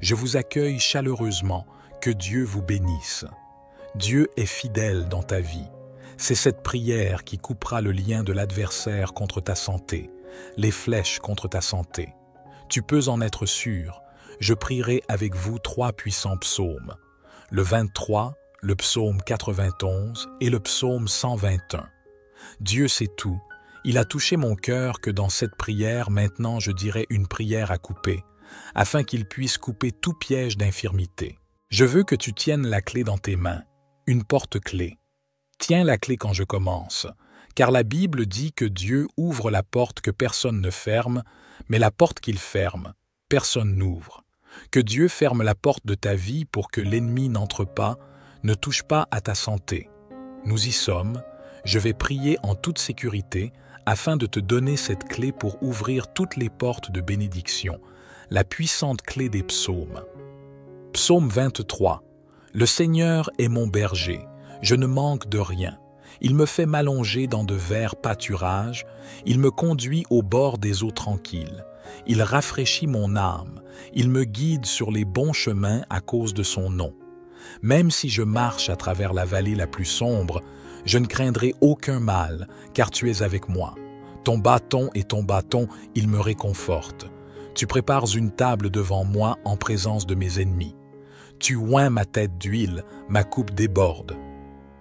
Je vous accueille chaleureusement, que Dieu vous bénisse. Dieu est fidèle dans ta vie. C'est cette prière qui coupera le lien de l'adversaire contre ta santé, les flèches contre ta santé. Tu peux en être sûr, je prierai avec vous 3 puissants psaumes, le 23, le psaume 91 et le psaume 121. Dieu sait tout, il a touché mon cœur que dans cette prière, maintenant je dirai une prière à couper, afin qu'il puisse couper tout piège d'infirmité. Je veux que tu tiennes la clé dans tes mains, une porte-clé. Tiens la clé quand je commence, car la Bible dit que Dieu ouvre la porte que personne ne ferme, mais la porte qu'il ferme, personne n'ouvre. Que Dieu ferme la porte de ta vie pour que l'ennemi n'entre pas, ne touche pas à ta santé. Nous y sommes, je vais prier en toute sécurité afin de te donner cette clé pour ouvrir toutes les portes de bénédiction, la puissante clé des psaumes. Psaume 23. Le Seigneur est mon berger, je ne manque de rien. Il me fait m'allonger dans de verts pâturages, il me conduit au bord des eaux tranquilles. Il rafraîchit mon âme, il me guide sur les bons chemins à cause de son nom. Même si je marche à travers la vallée la plus sombre, je ne craindrai aucun mal, car tu es avec moi. Ton bâton et ton bâton, ils me réconfortent. Tu prépares une table devant moi en présence de mes ennemis. Tu oins ma tête d'huile, ma coupe déborde.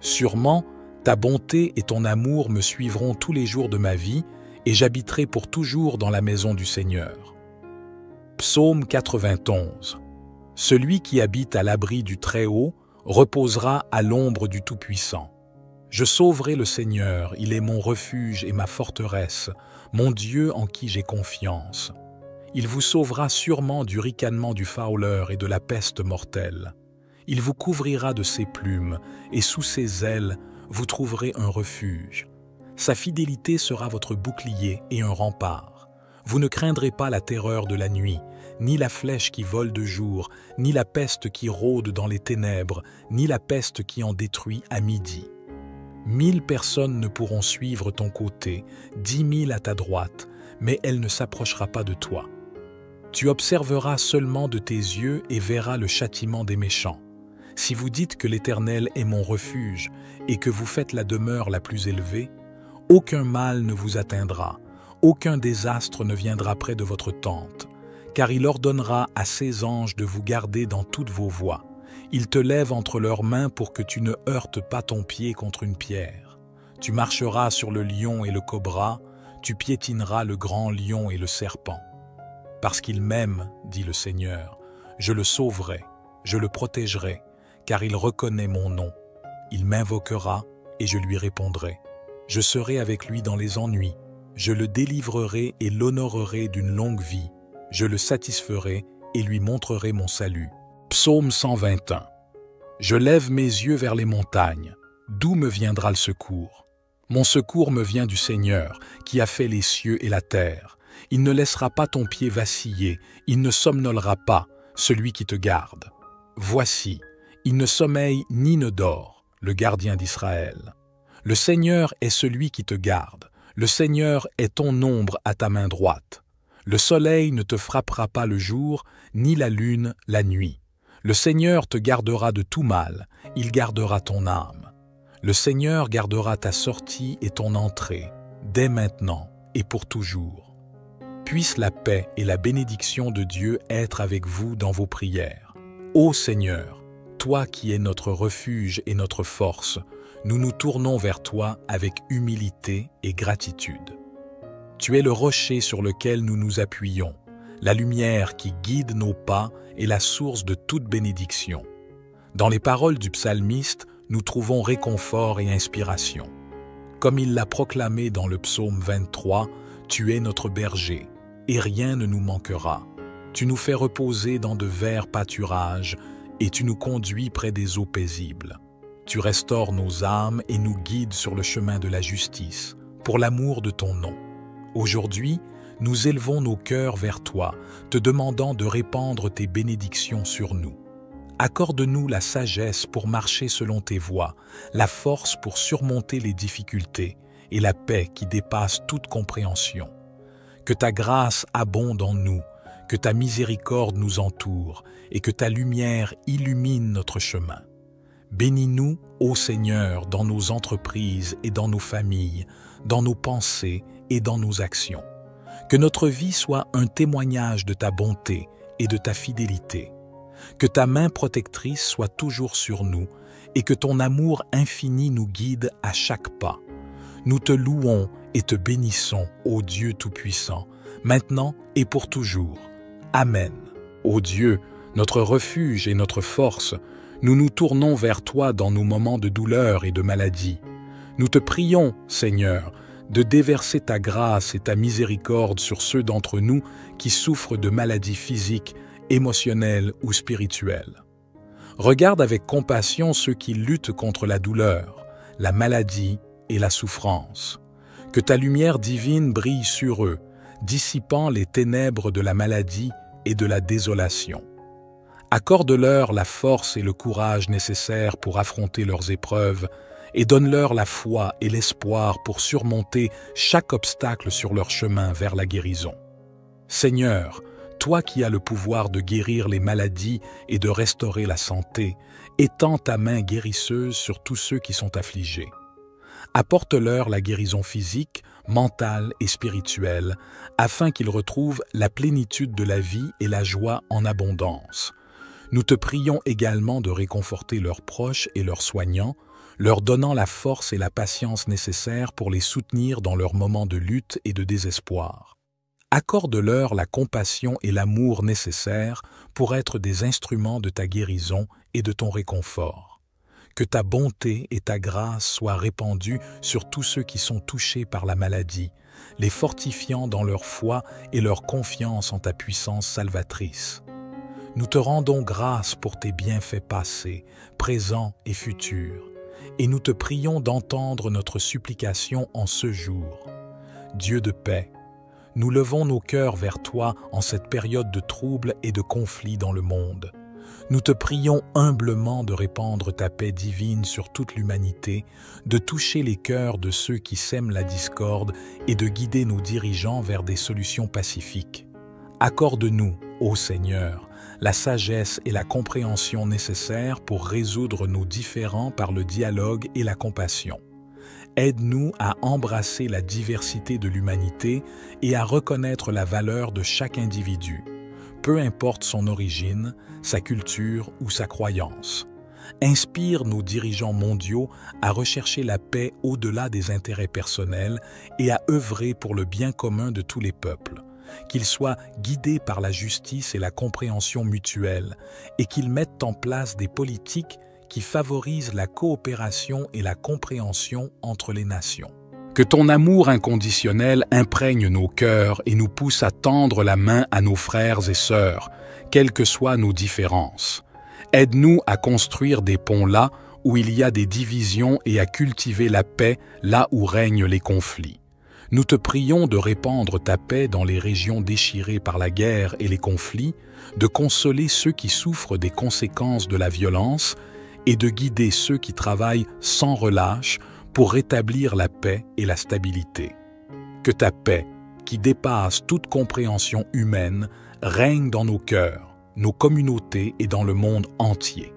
Sûrement, Ta bonté et ton amour me suivront tous les jours de ma vie, et j'habiterai pour toujours dans la maison du Seigneur. Psaume 91. Celui qui habite à l'abri du Très-Haut reposera à l'ombre du Tout-Puissant. Je sauverai le Seigneur, il est mon refuge et ma forteresse, mon Dieu en qui j'ai confiance. Il vous sauvera sûrement du ricanement du fauleur et de la peste mortelle. Il vous couvrira de ses plumes, et sous ses ailes, vous trouverez un refuge. Sa fidélité sera votre bouclier et un rempart. Vous ne craindrez pas la terreur de la nuit, ni la flèche qui vole de jour, ni la peste qui rôde dans les ténèbres, ni la peste qui en détruit à midi. 1000 personnes ne pourront suivre ton côté, 10 000 à ta droite, mais elle ne s'approchera pas de toi. Tu observeras seulement de tes yeux et verras le châtiment des méchants. Si vous dites que l'Éternel est mon refuge et que vous faites la demeure la plus élevée, aucun mal ne vous atteindra, aucun désastre ne viendra près de votre tente, car il ordonnera à ses anges de vous garder dans toutes vos voies. Ils te lèvent entre leurs mains pour que tu ne heurtes pas ton pied contre une pierre. Tu marcheras sur le lion et le cobra, tu piétineras le grand lion et le serpent. Parce qu'il m'aime, dit le Seigneur, je le sauverai, je le protégerai, car il reconnaît mon nom. Il m'invoquera et je lui répondrai. Je serai avec lui dans les ennuis. Je le délivrerai et l'honorerai d'une longue vie. Je le satisferai et lui montrerai mon salut. Psaume 121. Je lève mes yeux vers les montagnes. D'où me viendra le secours? Mon secours me vient du Seigneur, qui a fait les cieux et la terre. Il ne laissera pas ton pied vaciller, il ne somnolera pas, celui qui te garde. Voici, il ne sommeille ni ne dort, le gardien d'Israël. Le Seigneur est celui qui te garde. Le Seigneur est ton ombre à ta main droite. Le soleil ne te frappera pas le jour, ni la lune la nuit. Le Seigneur te gardera de tout mal, il gardera ton âme. Le Seigneur gardera ta sortie et ton entrée, dès maintenant et pour toujours. Puisse la paix et la bénédiction de Dieu être avec vous dans vos prières. Ô Seigneur, toi qui es notre refuge et notre force, nous nous tournons vers toi avec humilité et gratitude. Tu es le rocher sur lequel nous nous appuyons, la lumière qui guide nos pas et la source de toute bénédiction. Dans les paroles du psalmiste, nous trouvons réconfort et inspiration. Comme il l'a proclamé dans le psaume 23, « Tu es notre berger, et rien ne nous manquera. Tu nous fais reposer dans de verts pâturages, et tu nous conduis près des eaux paisibles. Tu restaures nos âmes et nous guides sur le chemin de la justice, pour l'amour de ton nom. Aujourd'hui, nous élevons nos cœurs vers toi, te demandant de répandre tes bénédictions sur nous. Accorde-nous la sagesse pour marcher selon tes voies, la force pour surmonter les difficultés et la paix qui dépasse toute compréhension. Que ta grâce abonde en nous, que ta miséricorde nous entoure et que ta lumière illumine notre chemin. Bénis-nous, ô Seigneur, dans nos entreprises et dans nos familles, dans nos pensées et dans nos actions. Que notre vie soit un témoignage de ta bonté et de ta fidélité. Que ta main protectrice soit toujours sur nous et que ton amour infini nous guide à chaque pas. Nous te louons et te bénissons, ô Dieu Tout-Puissant, maintenant et pour toujours. Amen. Ô Dieu, notre refuge et notre force, nous nous tournons vers toi dans nos moments de douleur et de maladie. Nous te prions, Seigneur, de déverser ta grâce et ta miséricorde sur ceux d'entre nous qui souffrent de maladies physiques, émotionnelles ou spirituelles. Regarde avec compassion ceux qui luttent contre la douleur, la maladie et la souffrance. Que ta lumière divine brille sur eux, dissipant les ténèbres de la maladie et de la désolation. Accorde-leur la force et le courage nécessaires pour affronter leurs épreuves et donne-leur la foi et l'espoir pour surmonter chaque obstacle sur leur chemin vers la guérison. Seigneur, toi qui as le pouvoir de guérir les maladies et de restaurer la santé, étends ta main guérisseuse sur tous ceux qui sont affligés. Apporte-leur la guérison physique, mentale et spirituelle, afin qu'ils retrouvent la plénitude de la vie et la joie en abondance. Nous te prions également de réconforter leurs proches et leurs soignants, leur donnant la force et la patience nécessaires pour les soutenir dans leurs moments de lutte et de désespoir. Accorde-leur la compassion et l'amour nécessaires pour être des instruments de ta guérison et de ton réconfort. Que ta bonté et ta grâce soient répandues sur tous ceux qui sont touchés par la maladie, les fortifiant dans leur foi et leur confiance en ta puissance salvatrice. Nous te rendons grâce pour tes bienfaits passés, présents et futurs, et nous te prions d'entendre notre supplication en ce jour. Dieu de paix, nous levons nos cœurs vers toi en cette période de troubles et de conflits dans le monde. Nous te prions humblement de répandre ta paix divine sur toute l'humanité, de toucher les cœurs de ceux qui sèment la discorde et de guider nos dirigeants vers des solutions pacifiques. Accorde-nous, ô Seigneur, la sagesse et la compréhension nécessaires pour résoudre nos différends par le dialogue et la compassion. Aide-nous à embrasser la diversité de l'humanité et à reconnaître la valeur de chaque individu, peu importe son origine, sa culture ou sa croyance. Inspire nos dirigeants mondiaux à rechercher la paix au-delà des intérêts personnels et à œuvrer pour le bien commun de tous les peuples. Qu'ils soient guidés par la justice et la compréhension mutuelle et qu'ils mettent en place des politiques qui favorisent la coopération et la compréhension entre les nations. Que ton amour inconditionnel imprègne nos cœurs et nous pousse à tendre la main à nos frères et sœurs, quelles que soient nos différences. Aide-nous à construire des ponts là où il y a des divisions et à cultiver la paix là où règnent les conflits. Nous te prions de répandre ta paix dans les régions déchirées par la guerre et les conflits, de consoler ceux qui souffrent des conséquences de la violence et de guider ceux qui travaillent sans relâche pour rétablir la paix et la stabilité. Que ta paix, qui dépasse toute compréhension humaine, règne dans nos cœurs, nos communautés et dans le monde entier.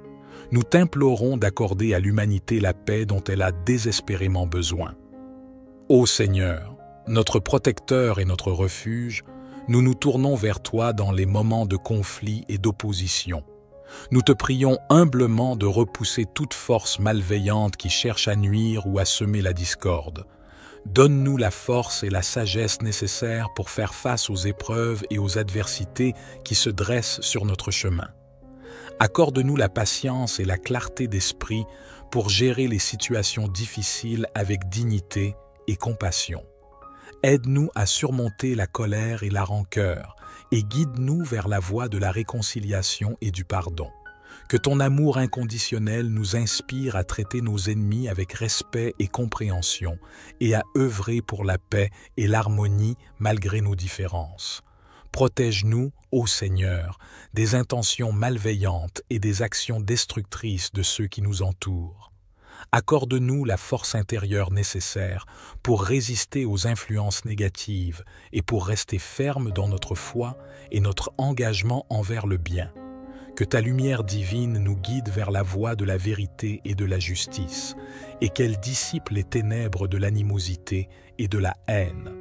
Nous t'implorons d'accorder à l'humanité la paix dont elle a désespérément besoin. Ô Seigneur, notre protecteur et notre refuge, nous nous tournons vers toi dans les moments de conflit et d'opposition. Nous te prions humblement de repousser toute force malveillante qui cherche à nuire ou à semer la discorde. Donne-nous la force et la sagesse nécessaires pour faire face aux épreuves et aux adversités qui se dressent sur notre chemin. Accorde-nous la patience et la clarté d'esprit pour gérer les situations difficiles avec dignité et compassion. Aide-nous à surmonter la colère et la rancœur et guide-nous vers la voie de la réconciliation et du pardon. Que ton amour inconditionnel nous inspire à traiter nos ennemis avec respect et compréhension et à œuvrer pour la paix et l'harmonie malgré nos différences. Protège-nous, ô Seigneur, des intentions malveillantes et des actions destructrices de ceux qui nous entourent. Accorde-nous la force intérieure nécessaire pour résister aux influences négatives et pour rester fermes dans notre foi et notre engagement envers le bien. Que ta lumière divine nous guide vers la voie de la vérité et de la justice, et qu'elle dissipe les ténèbres de l'animosité et de la haine.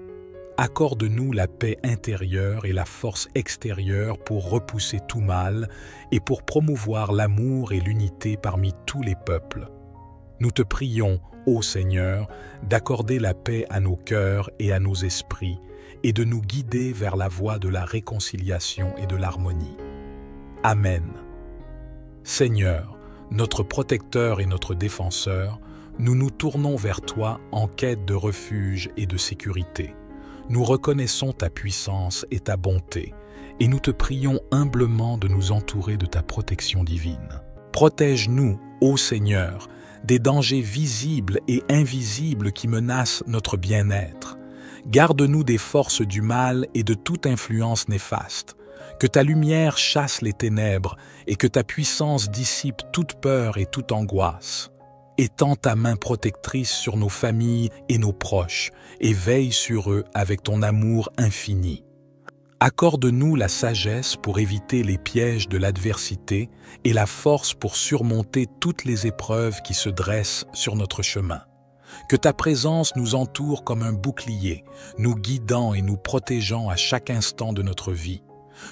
Accorde-nous la paix intérieure et la force extérieure pour repousser tout mal et pour promouvoir l'amour et l'unité parmi tous les peuples. Nous te prions, ô Seigneur, d'accorder la paix à nos cœurs et à nos esprits, et de nous guider vers la voie de la réconciliation et de l'harmonie. Amen. Seigneur, notre protecteur et notre défenseur, nous nous tournons vers toi en quête de refuge et de sécurité. Nous reconnaissons ta puissance et ta bonté, et nous te prions humblement de nous entourer de ta protection divine. Protège-nous, ô Seigneur, des dangers visibles et invisibles qui menacent notre bien-être. Garde-nous des forces du mal et de toute influence néfaste. Que ta lumière chasse les ténèbres et que ta puissance dissipe toute peur et toute angoisse. Étends ta main protectrice sur nos familles et nos proches et veille sur eux avec ton amour infini. Accorde-nous la sagesse pour éviter les pièges de l'adversité et la force pour surmonter toutes les épreuves qui se dressent sur notre chemin. Que ta présence nous entoure comme un bouclier, nous guidant et nous protégeant à chaque instant de notre vie.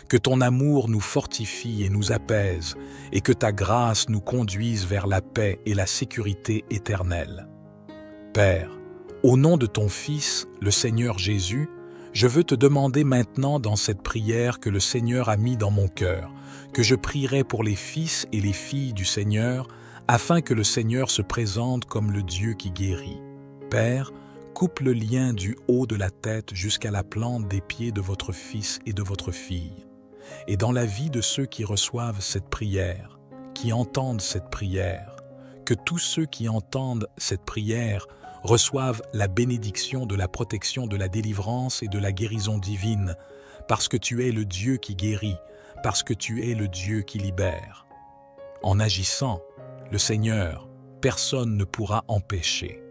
Que ton amour nous fortifie et nous apaise, et que ta grâce nous conduise vers la paix et la sécurité éternelle. Père, au nom de ton Fils, le Seigneur Jésus, je veux te demander maintenant dans cette prière que le Seigneur a mis dans mon cœur, que je prierai pour les fils et les filles du Seigneur, afin que le Seigneur se présente comme le Dieu qui guérit. Père, coupe le lien du haut de la tête jusqu'à la plante des pieds de votre fils et de votre fille. Et dans la vie de ceux qui reçoivent cette prière, qui entendent cette prière, que tous ceux qui entendent cette prière reçoivent la bénédiction de la protection, de la délivrance et de la guérison divine, parce que tu es le Dieu qui guérit, parce que tu es le Dieu qui libère. En agissant, le Seigneur, personne ne pourra empêcher.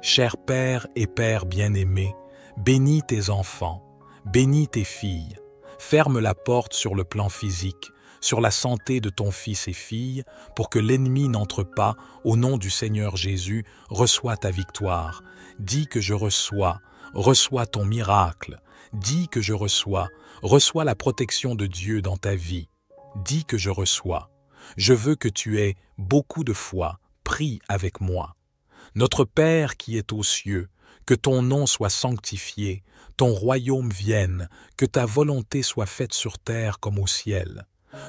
Cher Père et Père bien-aimé, bénis tes enfants, bénis tes filles, ferme la porte sur le plan physique, sur la santé de ton fils et fille, pour que l'ennemi n'entre pas, au nom du Seigneur Jésus, reçois ta victoire. Dis que je reçois ton miracle. Dis que je reçois la protection de Dieu dans ta vie. Dis que je reçois. Je veux que tu aies beaucoup de foi. Prie avec moi. Notre Père qui est aux cieux, que ton nom soit sanctifié, ton royaume vienne, que ta volonté soit faite sur terre comme au ciel.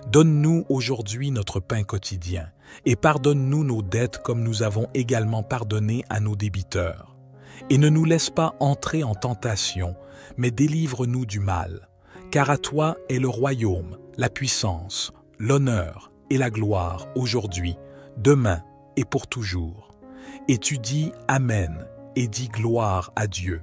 Donne-nous aujourd'hui notre pain quotidien, et pardonne-nous nos dettes comme nous avons également pardonné à nos débiteurs. Et ne nous laisse pas entrer en tentation, mais délivre-nous du mal. Car à toi est le royaume, la puissance, l'honneur et la gloire aujourd'hui, demain et pour toujours. Et tu dis Amen et dis gloire à Dieu.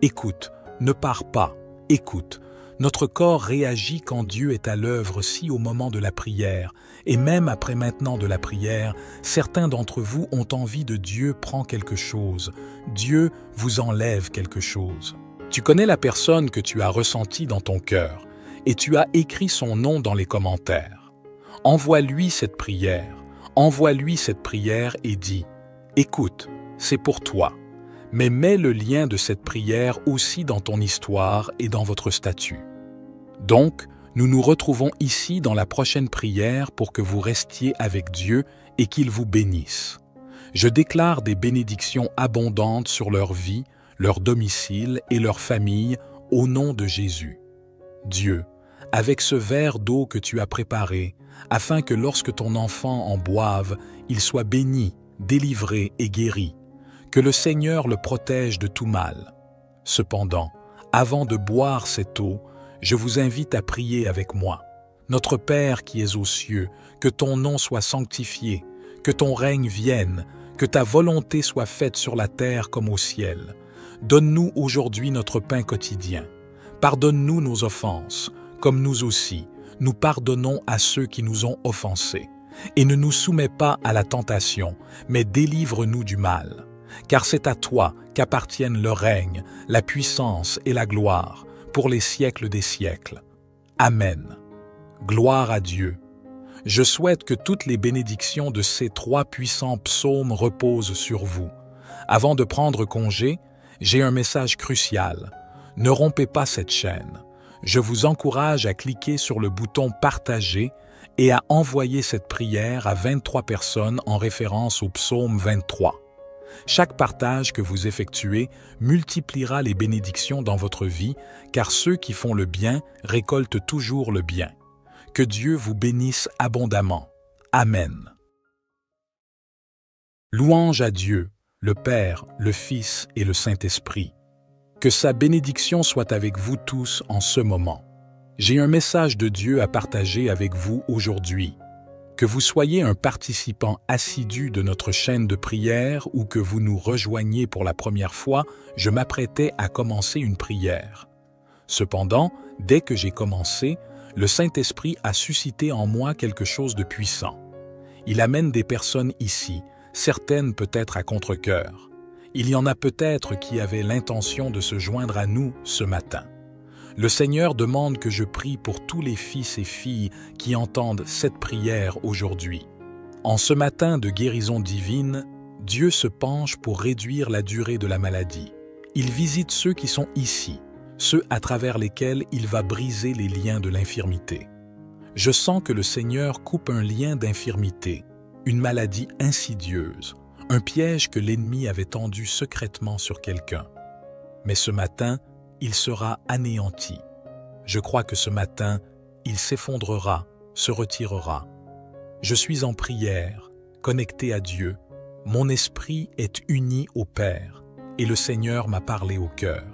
Écoute, ne pars pas, écoute. Notre corps réagit quand Dieu est à l'œuvre si au moment de la prière, et même après maintenant de la prière, certains d'entre vous ont envie de Dieu prend quelque chose, Dieu vous enlève quelque chose. Tu connais la personne que tu as ressentie dans ton cœur, et tu as écrit son nom dans les commentaires. Envoie-lui cette prière et dis « Écoute, c'est pour toi ». Mais mets le lien de cette prière aussi dans ton histoire et dans votre statut. Donc, nous nous retrouvons ici dans la prochaine prière pour que vous restiez avec Dieu et qu'il vous bénisse. Je déclare des bénédictions abondantes sur leur vie, leur domicile et leur famille au nom de Jésus. Dieu, avec ce verre d'eau que tu as préparé, afin que lorsque ton enfant en boive, il soit béni, délivré et guéri, que le Seigneur le protège de tout mal. Cependant, avant de boire cette eau, je vous invite à prier avec moi. Notre Père qui es aux cieux, que ton nom soit sanctifié, que ton règne vienne, que ta volonté soit faite sur la terre comme au ciel. Donne-nous aujourd'hui notre pain quotidien. Pardonne-nous nos offenses, comme nous aussi, nous pardonnons à ceux qui nous ont offensés. Et ne nous soumets pas à la tentation, mais délivre-nous du mal. Car c'est à toi qu'appartiennent le règne, la puissance et la gloire, pour les siècles des siècles. Amen. Gloire à Dieu. Je souhaite que toutes les bénédictions de ces 3 puissants psaumes reposent sur vous. Avant de prendre congé, j'ai un message crucial. Ne rompez pas cette chaîne. Je vous encourage à cliquer sur le bouton « Partager » et à envoyer cette prière à 23 personnes en référence au psaume 23. Chaque partage que vous effectuez multipliera les bénédictions dans votre vie, car ceux qui font le bien récoltent toujours le bien. Que Dieu vous bénisse abondamment. Amen. Louange à Dieu, le Père, le Fils et le Saint-Esprit. Que sa bénédiction soit avec vous tous en ce moment. J'ai un message de Dieu à partager avec vous aujourd'hui. Que vous soyez un participant assidu de notre chaîne de prière ou que vous nous rejoigniez pour la première fois, je m'apprêtais à commencer une prière. Cependant, dès que j'ai commencé, le Saint-Esprit a suscité en moi quelque chose de puissant. Il amène des personnes ici, certaines peut-être à contre-cœur. Il y en a peut-être qui avaient l'intention de se joindre à nous ce matin. Le Seigneur demande que je prie pour tous les fils et filles qui entendent cette prière aujourd'hui. En ce matin de guérison divine, Dieu se penche pour réduire la durée de la maladie. Il visite ceux qui sont ici, ceux à travers lesquels il va briser les liens de l'infirmité. Je sens que le Seigneur coupe un lien d'infirmité, une maladie insidieuse, un piège que l'ennemi avait tendu secrètement sur quelqu'un. Mais ce matin, il sera anéanti. Je crois que ce matin, il s'effondrera, se retirera. Je suis en prière, connecté à Dieu. Mon esprit est uni au Père, et le Seigneur m'a parlé au cœur.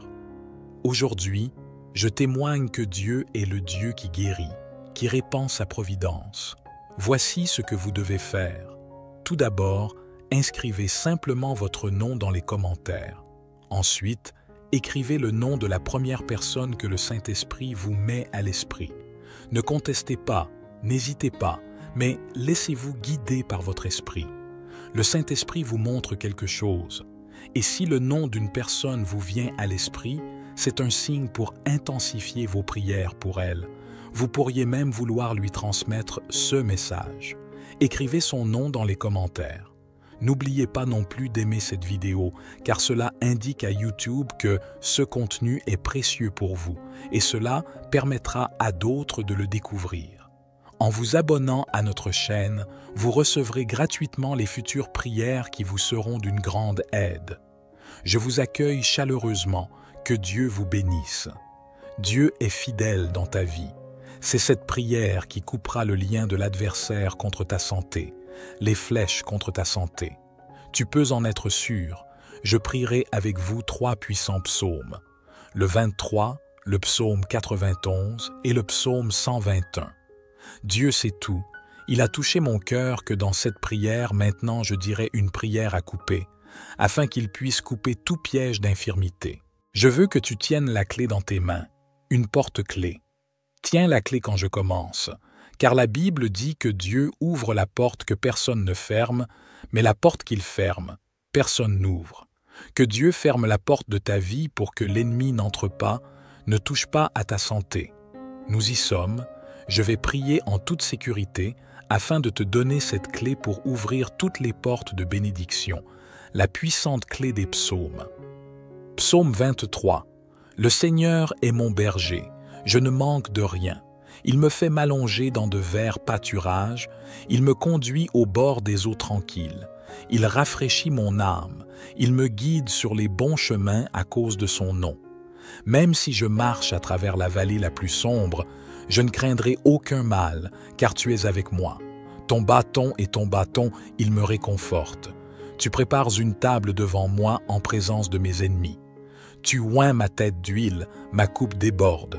Aujourd'hui, je témoigne que Dieu est le Dieu qui guérit, qui répand sa providence. Voici ce que vous devez faire. Tout d'abord, inscrivez simplement votre nom dans les commentaires. Ensuite, écrivez le nom de la première personne que le Saint-Esprit vous met à l'esprit. Ne contestez pas, n'hésitez pas, mais laissez-vous guider par votre esprit. Le Saint-Esprit vous montre quelque chose. Et si le nom d'une personne vous vient à l'esprit, c'est un signe pour intensifier vos prières pour elle. Vous pourriez même vouloir lui transmettre ce message. Écrivez son nom dans les commentaires. N'oubliez pas non plus d'aimer cette vidéo, car cela indique à YouTube que ce contenu est précieux pour vous, et cela permettra à d'autres de le découvrir. En vous abonnant à notre chaîne, vous recevrez gratuitement les futures prières qui vous seront d'une grande aide. Je vous accueille chaleureusement, que Dieu vous bénisse. Dieu est fidèle dans ta vie. C'est cette prière qui coupera le lien de l'adversaire contre ta santé, les flèches contre ta santé. Tu peux en être sûr, je prierai avec vous 3 puissants psaumes, le 23, le psaume 91 et le psaume 121. Dieu sait tout, il a touché mon cœur que dans cette prière, maintenant je dirai une prière à couper, afin qu'il puisse couper tout piège d'infirmité. Je veux que tu tiennes la clé dans tes mains, une porte-clé. Tiens la clé quand je commence, car la Bible dit que Dieu ouvre la porte que personne ne ferme, mais la porte qu'il ferme, personne n'ouvre. Que Dieu ferme la porte de ta vie pour que l'ennemi n'entre pas, ne touche pas à ta santé. Nous y sommes, je vais prier en toute sécurité afin de te donner cette clé pour ouvrir toutes les portes de bénédiction, la puissante clé des psaumes. Psaume 23. Le Seigneur est mon berger. Je ne manque de rien. Il me fait m'allonger dans de verts pâturages. Il me conduit au bord des eaux tranquilles. Il rafraîchit mon âme. Il me guide sur les bons chemins à cause de son nom. Même si je marche à travers la vallée la plus sombre, je ne craindrai aucun mal, car tu es avec moi. Ton bâton et ton bâton, ils me réconfortent. Tu prépares une table devant moi en présence de mes ennemis. Tu oins ma tête d'huile, ma coupe déborde.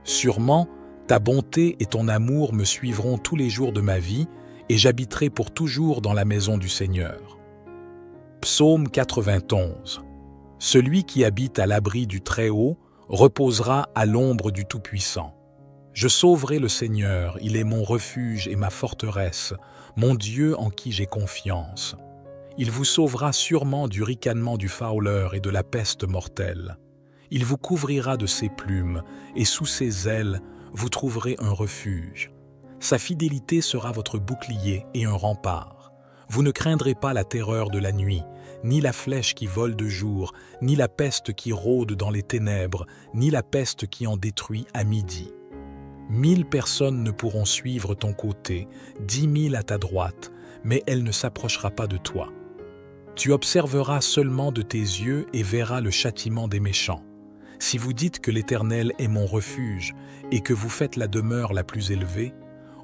Sûrement, ta bonté et ton amour me suivront tous les jours de ma vie, et j'habiterai pour toujours dans la maison du Seigneur. Psaume 91. Celui qui habite à l'abri du Très-Haut reposera à l'ombre du Tout-Puissant. Je sauverai le Seigneur, il est mon refuge et ma forteresse, mon Dieu en qui j'ai confiance. Il vous sauvera sûrement du ricanement du fauleur et de la peste mortelle. Il vous couvrira de ses plumes, et sous ses ailes, vous trouverez un refuge. Sa fidélité sera votre bouclier et un rempart. Vous ne craindrez pas la terreur de la nuit, ni la flèche qui vole de jour, ni la peste qui rôde dans les ténèbres, ni la peste qui en détruit à midi. 1000 personnes ne pourront suivre ton côté, 10 000 à ta droite, mais elle ne s'approchera pas de toi. Tu observeras seulement de tes yeux et verras le châtiment des méchants. Si vous dites que l'Éternel est mon refuge et que vous faites la demeure la plus élevée,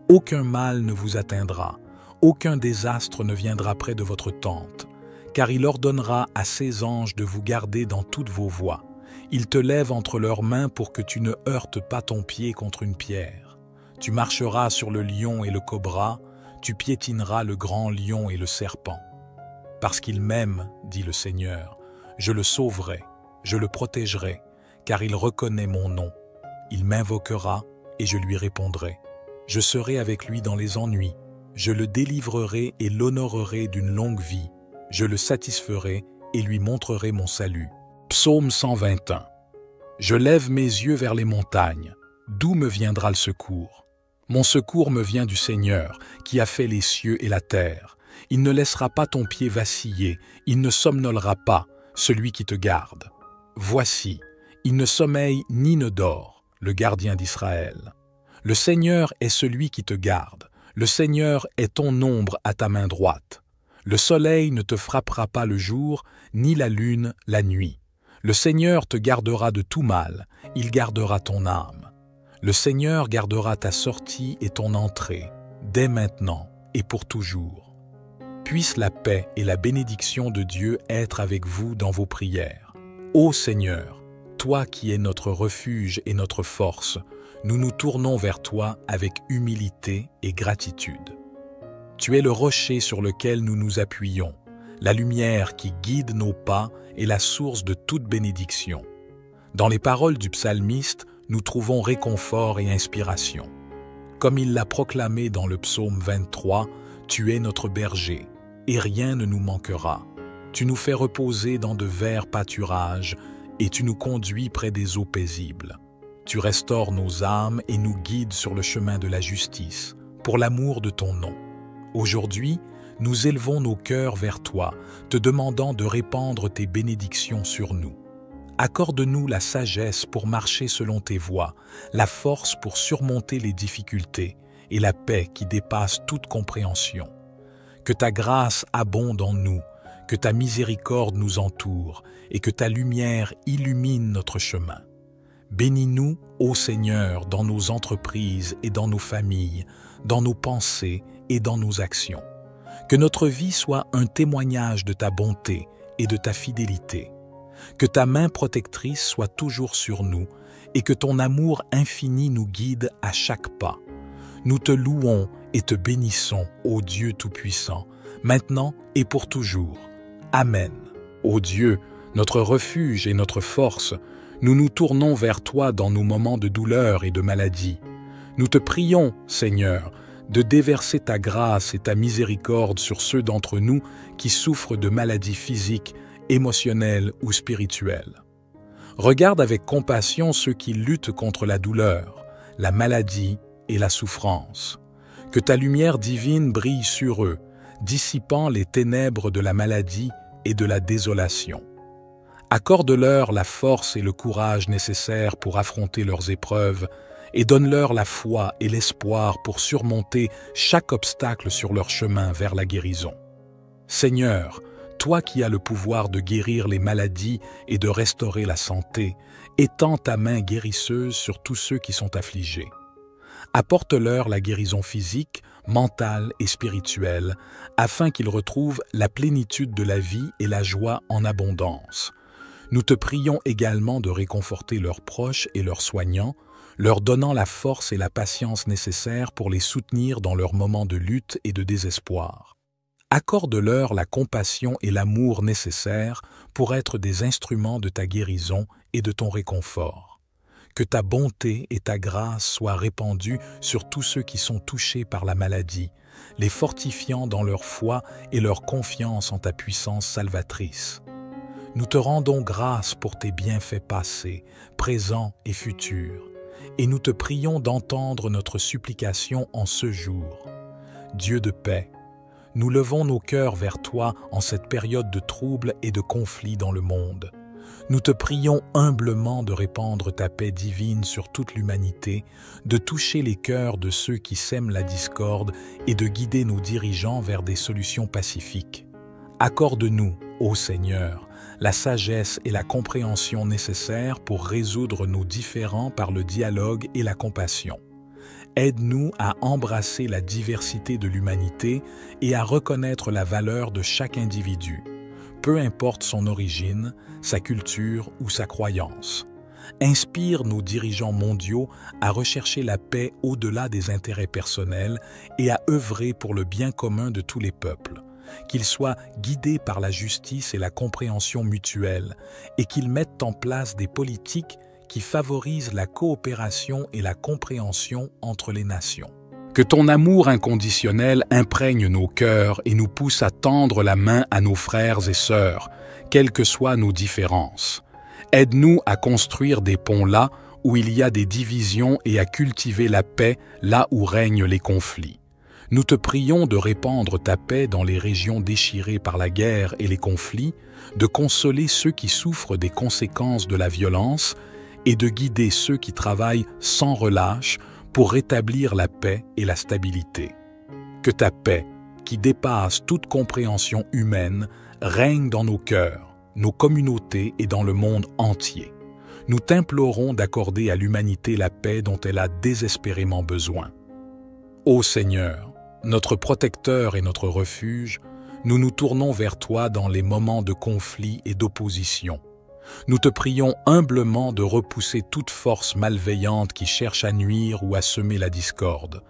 aucun mal ne vous atteindra, aucun désastre ne viendra près de votre tente, car il ordonnera à ses anges de vous garder dans toutes vos voies. Ils te lèvent entre leurs mains pour que tu ne heurtes pas ton pied contre une pierre. Tu marcheras sur le lion et le cobra, tu piétineras le grand lion et le serpent. Parce qu'il m'aime, dit le Seigneur, je le sauverai, je le protégerai, car il reconnaît mon nom. Il m'invoquera et je lui répondrai. Je serai avec lui dans les ennuis. Je le délivrerai et l'honorerai d'une longue vie. Je le satisferai et lui montrerai mon salut. Psaume 121. Je lève mes yeux vers les montagnes. D'où me viendra le secours? Mon secours me vient du Seigneur, qui a fait les cieux et la terre. Il ne laissera pas ton pied vaciller, il ne somnolera pas, celui qui te garde. Voici, Il ne sommeille ni ne dort, le gardien d'Israël. Le Seigneur est celui qui te garde. Le Seigneur est ton ombre à ta main droite. Le soleil ne te frappera pas le jour, ni la lune la nuit. Le Seigneur te gardera de tout mal, il gardera ton âme. Le Seigneur gardera ta sortie et ton entrée, dès maintenant et pour toujours. Puisse la paix et la bénédiction de Dieu être avec vous dans vos prières. Ô Seigneur, toi qui es notre refuge et notre force, nous nous tournons vers toi avec humilité et gratitude. Tu es le rocher sur lequel nous nous appuyons, la lumière qui guide nos pas et la source de toute bénédiction. Dans les paroles du psalmiste, nous trouvons réconfort et inspiration. Comme il l'a proclamé dans le psaume 23, « Tu es notre berger, et rien ne nous manquera. Tu nous fais reposer dans de verts pâturages, et tu nous conduis près des eaux paisibles. Tu restaures nos âmes et nous guides sur le chemin de la justice, pour l'amour de ton nom. Aujourd'hui, nous élevons nos cœurs vers toi, te demandant de répandre tes bénédictions sur nous. Accorde-nous la sagesse pour marcher selon tes voies, la force pour surmonter les difficultés et la paix qui dépasse toute compréhension. Que ta grâce abonde en nous, que ta miséricorde nous entoure et que ta lumière illumine notre chemin. Bénis-nous, ô Seigneur, dans nos entreprises et dans nos familles, dans nos pensées et dans nos actions. Que notre vie soit un témoignage de ta bonté et de ta fidélité. Que ta main protectrice soit toujours sur nous et que ton amour infini nous guide à chaque pas. Nous te louons et te bénissons, ô Dieu Tout-Puissant, maintenant et pour toujours. Amen. Ô Dieu, notre refuge et notre force, nous nous tournons vers toi dans nos moments de douleur et de maladie. Nous te prions, Seigneur, de déverser ta grâce et ta miséricorde sur ceux d'entre nous qui souffrent de maladies physiques, émotionnelles ou spirituelles. Regarde avec compassion ceux qui luttent contre la douleur, la maladie et la souffrance. Que ta lumière divine brille sur eux, dissipant les ténèbres de la maladie et de la désolation. Accorde-leur la force et le courage nécessaires pour affronter leurs épreuves et donne-leur la foi et l'espoir pour surmonter chaque obstacle sur leur chemin vers la guérison. Seigneur, toi qui as le pouvoir de guérir les maladies et de restaurer la santé, étends ta main guérisseuse sur tous ceux qui sont affligés. Apporte-leur la guérison physique, mentale et spirituelle, afin qu'ils retrouvent la plénitude de la vie et la joie en abondance. Nous te prions également de réconforter leurs proches et leurs soignants, leur donnant la force et la patience nécessaires pour les soutenir dans leurs moments de lutte et de désespoir. Accorde-leur la compassion et l'amour nécessaires pour être des instruments de ta guérison et de ton réconfort. Que ta bonté et ta grâce soient répandues sur tous ceux qui sont touchés par la maladie, les fortifiant dans leur foi et leur confiance en ta puissance salvatrice. Nous te rendons grâce pour tes bienfaits passés, présents et futurs, et nous te prions d'entendre notre supplication en ce jour. Dieu de paix, nous levons nos cœurs vers toi en cette période de troubles et de conflits dans le monde. Nous te prions humblement de répandre ta paix divine sur toute l'humanité, de toucher les cœurs de ceux qui sèment la discorde et de guider nos dirigeants vers des solutions pacifiques. Accorde-nous, ô Seigneur, la sagesse et la compréhension nécessaires pour résoudre nos différends par le dialogue et la compassion. Aide-nous à embrasser la diversité de l'humanité et à reconnaître la valeur de chaque individu, peu importe son origine, sa culture ou sa croyance. Inspire nos dirigeants mondiaux à rechercher la paix au-delà des intérêts personnels et à œuvrer pour le bien commun de tous les peuples. Qu'ils soient guidés par la justice et la compréhension mutuelle et qu'ils mettent en place des politiques qui favorisent la coopération et la compréhension entre les nations. Que ton amour inconditionnel imprègne nos cœurs et nous pousse à tendre la main à nos frères et sœurs, quelles que soient nos différences. Aide-nous à construire des ponts là où il y a des divisions et à cultiver la paix là où règnent les conflits. Nous te prions de répandre ta paix dans les régions déchirées par la guerre et les conflits, de consoler ceux qui souffrent des conséquences de la violence et de guider ceux qui travaillent sans relâche pour rétablir la paix et la stabilité. Que ta paix, qui dépasse toute compréhension humaine, règne dans nos cœurs, nos communautés et dans le monde entier. Nous t'implorons d'accorder à l'humanité la paix dont elle a désespérément besoin. Ô Seigneur, notre protecteur et notre refuge, nous nous tournons vers toi dans les moments de conflit et d'opposition. Nous te prions humblement de repousser toute force malveillante qui cherche à nuire ou à semer la discorde.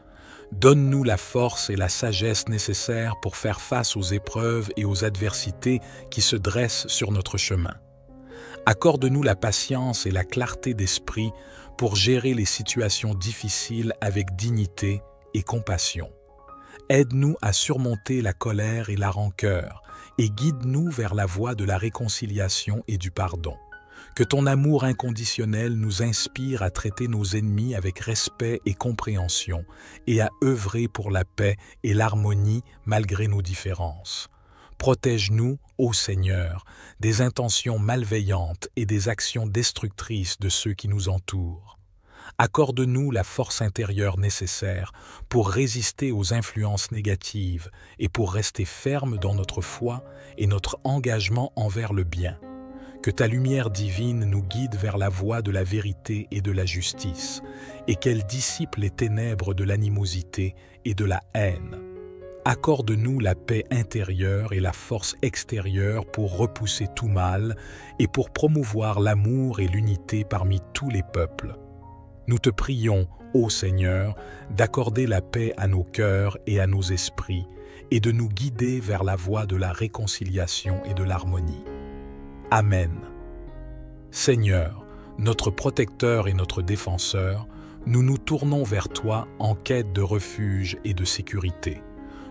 Donne-nous la force et la sagesse nécessaires pour faire face aux épreuves et aux adversités qui se dressent sur notre chemin. Accorde-nous la patience et la clarté d'esprit pour gérer les situations difficiles avec dignité et compassion. Aide-nous à surmonter la colère et la rancœur et guide-nous vers la voie de la réconciliation et du pardon. Que ton amour inconditionnel nous inspire à traiter nos ennemis avec respect et compréhension et à œuvrer pour la paix et l'harmonie malgré nos différences. Protège-nous, ô Seigneur, des intentions malveillantes et des actions destructrices de ceux qui nous entourent. Accorde-nous la force intérieure nécessaire pour résister aux influences négatives et pour rester fermes dans notre foi et notre engagement envers le bien. Que ta lumière divine nous guide vers la voie de la vérité et de la justice, et qu'elle dissipe les ténèbres de l'animosité et de la haine. Accorde-nous la paix intérieure et la force extérieure pour repousser tout mal et pour promouvoir l'amour et l'unité parmi tous les peuples. Nous te prions, ô Seigneur, d'accorder la paix à nos cœurs et à nos esprits, et de nous guider vers la voie de la réconciliation et de l'harmonie. Amen. Seigneur, notre protecteur et notre défenseur, nous nous tournons vers toi en quête de refuge et de sécurité.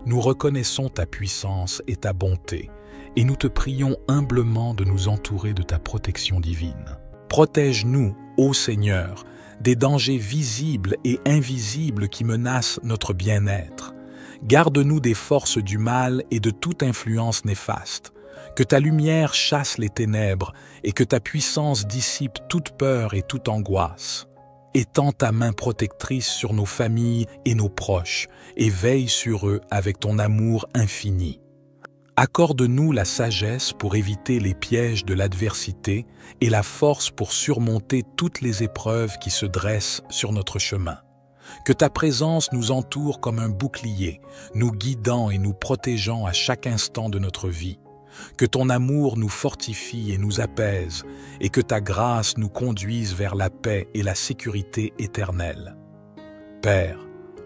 Nous reconnaissons ta puissance et ta bonté, et nous te prions humblement de nous entourer de ta protection divine. Protège-nous, ô Seigneur, des dangers visibles et invisibles qui menacent notre bien-être. Garde-nous des forces du mal et de toute influence néfaste. Que ta lumière chasse les ténèbres et que ta puissance dissipe toute peur et toute angoisse. Étends ta main protectrice sur nos familles et nos proches et veille sur eux avec ton amour infini. Accorde-nous la sagesse pour éviter les pièges de l'adversité et la force pour surmonter toutes les épreuves qui se dressent sur notre chemin. Que ta présence nous entoure comme un bouclier, nous guidant et nous protégeant à chaque instant de notre vie. Que ton amour nous fortifie et nous apaise, et que ta grâce nous conduise vers la paix et la sécurité éternelle. Père,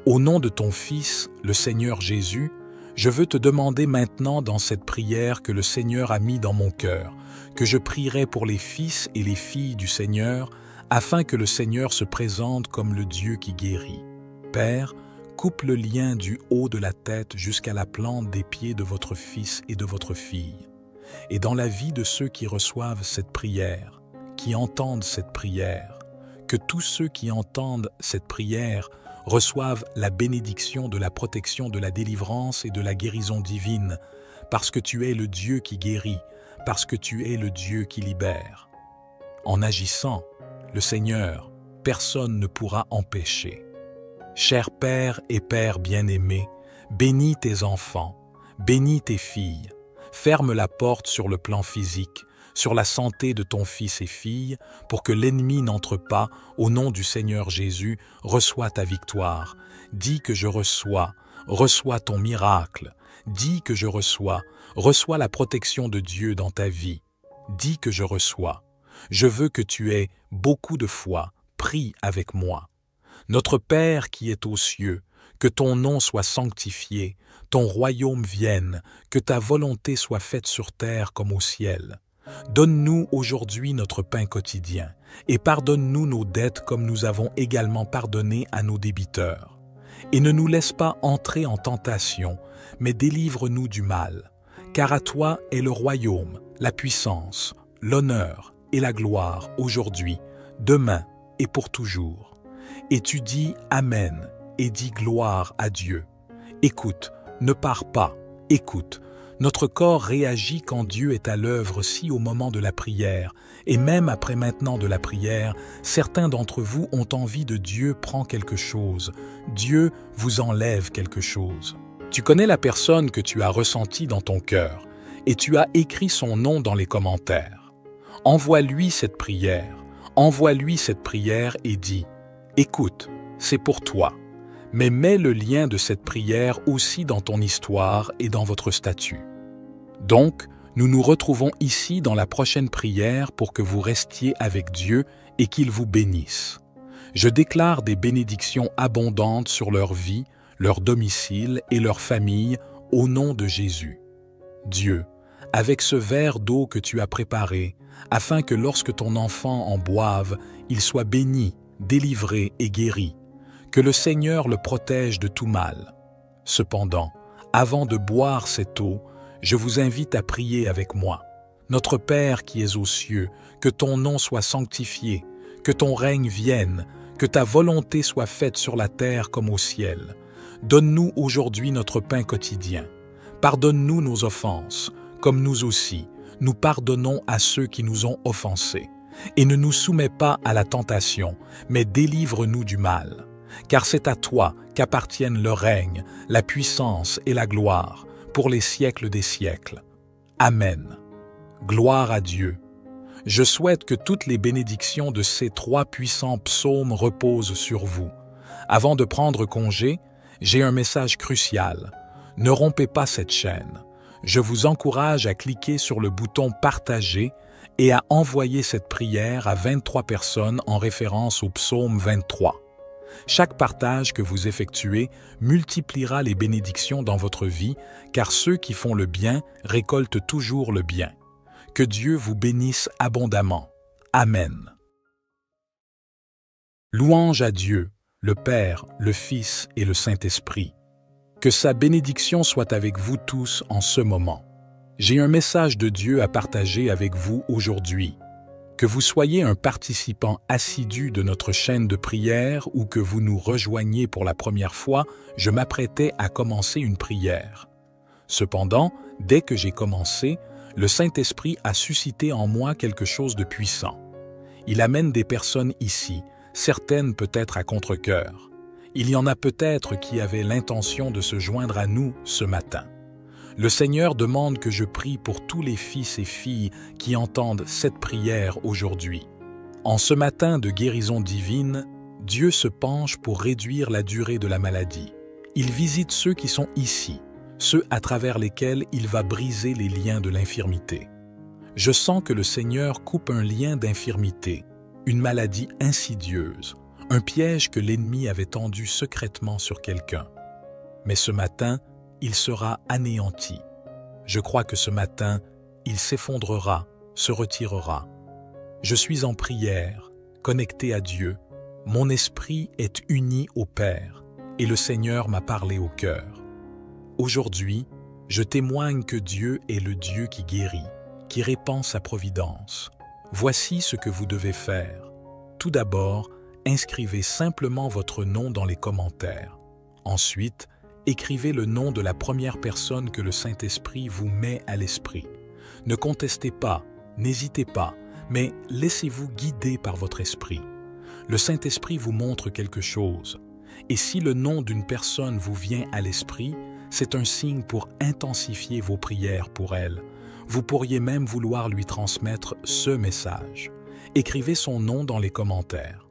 au nom de ton Fils, le Seigneur Jésus, je veux te demander maintenant dans cette prière que le Seigneur a mis dans mon cœur, que je prierai pour les fils et les filles du Seigneur, afin que le Seigneur se présente comme le Dieu qui guérit. Père, coupe le lien du haut de la tête jusqu'à la plante des pieds de votre fils et de votre fille. Et dans la vie de ceux qui reçoivent cette prière, qui entendent cette prière, que tous ceux qui entendent cette prière reçoivent la bénédiction de la protection de la délivrance et de la guérison divine, parce que tu es le Dieu qui guérit, parce que tu es le Dieu qui libère. En agissant, le Seigneur, personne ne pourra empêcher. Cher Père et Père bien-aimé, bénis tes enfants, bénis tes filles, ferme la porte sur le plan physique, sur la santé de ton fils et fille, pour que l'ennemi n'entre pas, au nom du Seigneur Jésus, reçois ta victoire. Dis que je reçois ton miracle. Dis que je reçois la protection de Dieu dans ta vie. Dis que je reçois. Je veux que tu aies beaucoup de foi, prie avec moi. Notre Père qui es aux cieux, que ton nom soit sanctifié, ton royaume vienne, que ta volonté soit faite sur terre comme au ciel. Donne-nous aujourd'hui notre pain quotidien, et pardonne-nous nos dettes comme nous avons également pardonné à nos débiteurs. Et ne nous laisse pas entrer en tentation, mais délivre-nous du mal. Car à toi est le royaume, la puissance, l'honneur et la gloire aujourd'hui, demain et pour toujours. Et tu dis Amen et dis gloire à Dieu. Écoute, ne pars pas, écoute. Notre corps réagit quand Dieu est à l'œuvre si au moment de la prière, et même après maintenant de la prière, certains d'entre vous ont envie de Dieu prend quelque chose, Dieu vous enlève quelque chose. Tu connais la personne que tu as ressentie dans ton cœur, et tu as écrit son nom dans les commentaires. Envoie-lui cette prière et dis « Écoute, c'est pour toi ». Mais mets le lien de cette prière aussi dans ton histoire et dans votre statut. Donc, nous nous retrouvons ici dans la prochaine prière pour que vous restiez avec Dieu et qu'il vous bénisse. Je déclare des bénédictions abondantes sur leur vie, leur domicile et leur famille au nom de Jésus. Dieu, avec ce verre d'eau que tu as préparé, afin que lorsque ton enfant en boive, il soit béni, délivré et guéri, que le Seigneur le protège de tout mal. Cependant, avant de boire cette eau, je vous invite à prier avec moi. Notre Père qui es aux cieux, que ton nom soit sanctifié, que ton règne vienne, que ta volonté soit faite sur la terre comme au ciel. Donne-nous aujourd'hui notre pain quotidien. Pardonne-nous nos offenses, comme nous aussi, nous pardonnons à ceux qui nous ont offensés. Et ne nous soumets pas à la tentation, mais délivre-nous du mal. Car c'est à toi qu'appartiennent le règne, la puissance et la gloire, pour les siècles des siècles. Amen. Gloire à Dieu. Je souhaite que toutes les bénédictions de ces 3 puissants psaumes reposent sur vous. Avant de prendre congé, j'ai un message crucial. Ne rompez pas cette chaîne. Je vous encourage à cliquer sur le bouton « Partager » et à envoyer cette prière à 23 personnes en référence au psaume 23. Chaque partage que vous effectuez multipliera les bénédictions dans votre vie, car ceux qui font le bien récoltent toujours le bien. Que Dieu vous bénisse abondamment. Amen. Louange à Dieu, le Père, le Fils et le Saint-Esprit. Que sa bénédiction soit avec vous tous en ce moment. J'ai un message de Dieu à partager avec vous aujourd'hui. Que vous soyez un participant assidu de notre chaîne de prière ou que vous nous rejoigniez pour la première fois, je m'apprêtais à commencer une prière. Cependant, dès que j'ai commencé, le Saint-Esprit a suscité en moi quelque chose de puissant. Il amène des personnes ici, certaines peut-être à contre-cœur. Il y en a peut-être qui avaient l'intention de se joindre à nous ce matin. Le Seigneur demande que je prie pour tous les fils et filles qui entendent cette prière aujourd'hui. En ce matin de guérison divine, Dieu se penche pour réduire la durée de la maladie. Il visite ceux qui sont ici, ceux à travers lesquels il va briser les liens de l'infirmité. Je sens que le Seigneur coupe un lien d'infirmité, une maladie insidieuse, un piège que l'ennemi avait tendu secrètement sur quelqu'un. Mais ce matin, il sera anéanti. Je crois que ce matin, il s'effondrera, se retirera. Je suis en prière, connecté à Dieu. Mon esprit est uni au Père, et le Seigneur m'a parlé au cœur. Aujourd'hui, je témoigne que Dieu est le Dieu qui guérit, qui répand sa providence. Voici ce que vous devez faire. Tout d'abord, inscrivez simplement votre nom dans les commentaires. Ensuite, écrivez le nom de la première personne que le Saint-Esprit vous met à l'esprit. Ne contestez pas, n'hésitez pas, mais laissez-vous guider par votre esprit. Le Saint-Esprit vous montre quelque chose. Et si le nom d'une personne vous vient à l'esprit, c'est un signe pour intensifier vos prières pour elle. Vous pourriez même vouloir lui transmettre ce message. Écrivez son nom dans les commentaires.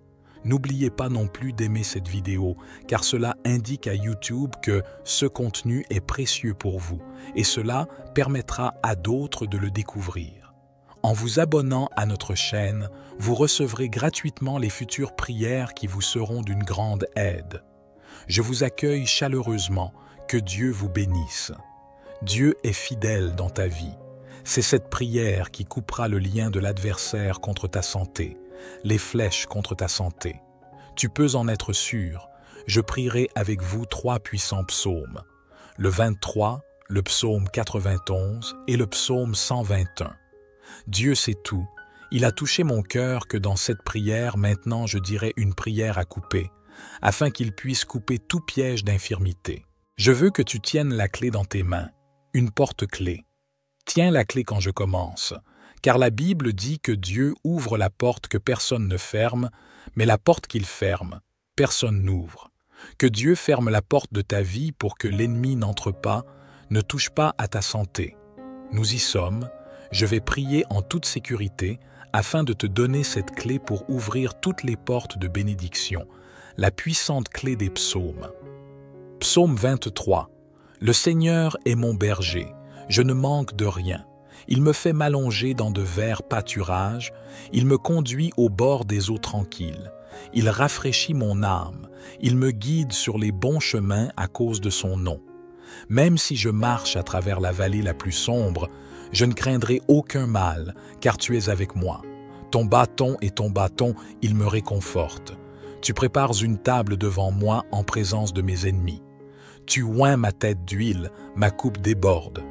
N'oubliez pas non plus d'aimer cette vidéo, car cela indique à YouTube que ce contenu est précieux pour vous, et cela permettra à d'autres de le découvrir. En vous abonnant à notre chaîne, vous recevrez gratuitement les futures prières qui vous seront d'une grande aide. Je vous accueille chaleureusement, que Dieu vous bénisse. Dieu est fidèle dans ta vie. C'est cette prière qui coupera le lien de l'adversaire contre ta santé, les flèches contre ta santé. Tu peux en être sûr, je prierai avec vous 3 puissants psaumes, le 23, le psaume 91 et le psaume 121. Dieu sait tout, il a touché mon cœur que dans cette prière, maintenant je dirai une prière à couper, afin qu'il puisse couper tout piège d'infirmité. Je veux que tu tiennes la clé dans tes mains, une porte-clé. Tiens la clé quand je commence, car la Bible dit que Dieu ouvre la porte que personne ne ferme, mais la porte qu'il ferme, personne n'ouvre. Que Dieu ferme la porte de ta vie pour que l'ennemi n'entre pas, ne touche pas à ta santé. Nous y sommes, je vais prier en toute sécurité afin de te donner cette clé pour ouvrir toutes les portes de bénédiction, la puissante clé des psaumes. Psaume 23. Le Seigneur est mon berger, je ne manque de rien. Il me fait m'allonger dans de verts pâturages, il me conduit au bord des eaux tranquilles. Il rafraîchit mon âme, il me guide sur les bons chemins à cause de son nom. Même si je marche à travers la vallée la plus sombre, je ne craindrai aucun mal, car tu es avec moi. Ton bâton et ton bâton, ils me réconfortent. Tu prépares une table devant moi en présence de mes ennemis. Tu oins ma tête d'huile, ma coupe déborde.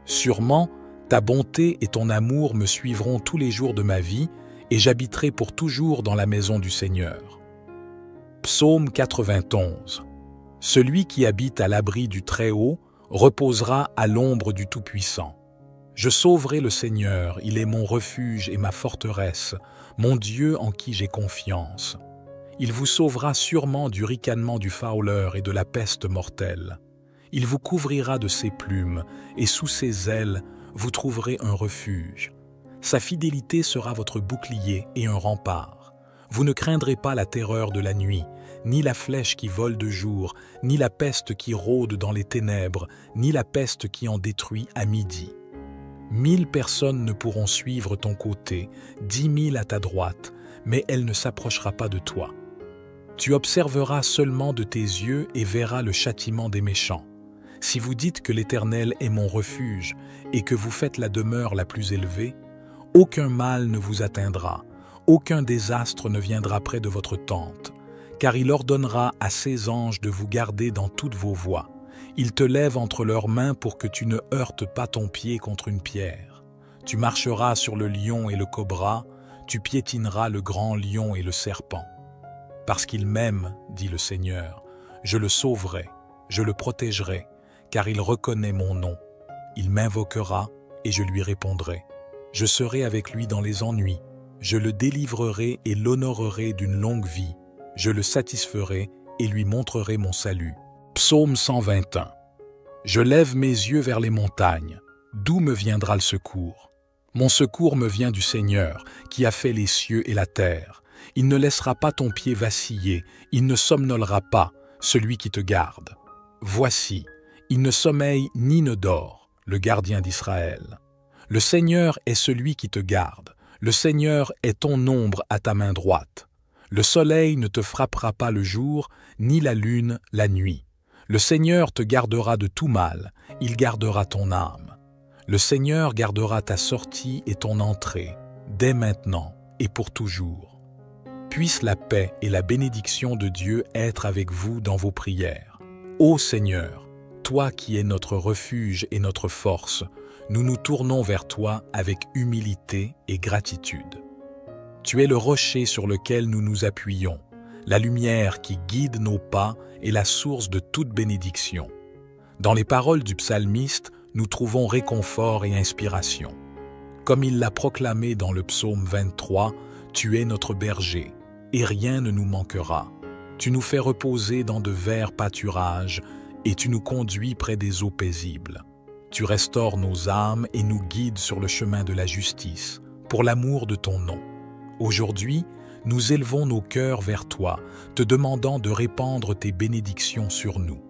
Sûrement, ta bonté et ton amour me suivront tous les jours de ma vie, et j'habiterai pour toujours dans la maison du Seigneur. Psaume 91. Celui qui habite à l'abri du Très-Haut reposera à l'ombre du Tout-Puissant. Je sauverai le Seigneur, il est mon refuge et ma forteresse, mon Dieu en qui j'ai confiance. Il vous sauvera sûrement du ricanement du fauleur et de la peste mortelle. Il vous couvrira de ses plumes, et sous ses ailes, vous trouverez un refuge. Sa fidélité sera votre bouclier et un rempart. Vous ne craindrez pas la terreur de la nuit, ni la flèche qui vole de jour, ni la peste qui rôde dans les ténèbres, ni la peste qui en détruit à midi. 1000 personnes ne pourront suivre ton côté, 10 000 à ta droite, mais elle ne s'approchera pas de toi. Tu observeras seulement de tes yeux et verras le châtiment des méchants. Si vous dites que l'Éternel est mon refuge et que vous faites la demeure la plus élevée, aucun mal ne vous atteindra, aucun désastre ne viendra près de votre tente, car il ordonnera à ses anges de vous garder dans toutes vos voies. Ils te lèvent entre leurs mains pour que tu ne heurtes pas ton pied contre une pierre. Tu marcheras sur le lion et le cobra, tu piétineras le grand lion et le serpent. Parce qu'il m'aime, dit le Seigneur, je le sauverai, je le protégerai, car il reconnaît mon nom. Il m'invoquera et je lui répondrai. Je serai avec lui dans les ennuis, je le délivrerai et l'honorerai d'une longue vie, je le satisferai et lui montrerai mon salut. Psaume 121. Je lève mes yeux vers les montagnes. D'où me viendra le secours? Mon secours me vient du Seigneur, qui a fait les cieux et la terre. Il ne laissera pas ton pied vaciller, il ne somnolera pas, celui qui te garde. Voici, il ne sommeille ni ne dort, le gardien d'Israël. Le Seigneur est celui qui te garde, le Seigneur est ton ombre à ta main droite. Le soleil ne te frappera pas le jour, ni la lune la nuit. Le Seigneur te gardera de tout mal, il gardera ton âme. Le Seigneur gardera ta sortie et ton entrée, dès maintenant et pour toujours. Puisse la paix et la bénédiction de Dieu être avec vous dans vos prières. Ô Seigneur, toi qui es notre refuge et notre force, nous nous tournons vers toi avec humilité et gratitude. Tu es le rocher sur lequel nous nous appuyons, la lumière qui guide nos pas et la source de toute bénédiction. Dans les paroles du psalmiste, nous trouvons réconfort et inspiration. Comme il l'a proclamé dans le psaume 23, « Tu es notre berger, et rien ne nous manquera. Tu nous fais reposer dans de verts pâturages, et tu nous conduis près des eaux paisibles. Tu restaures nos âmes et nous guides sur le chemin de la justice, pour l'amour de ton nom. Aujourd'hui, nous élevons nos cœurs vers toi, te demandant de répandre tes bénédictions sur nous.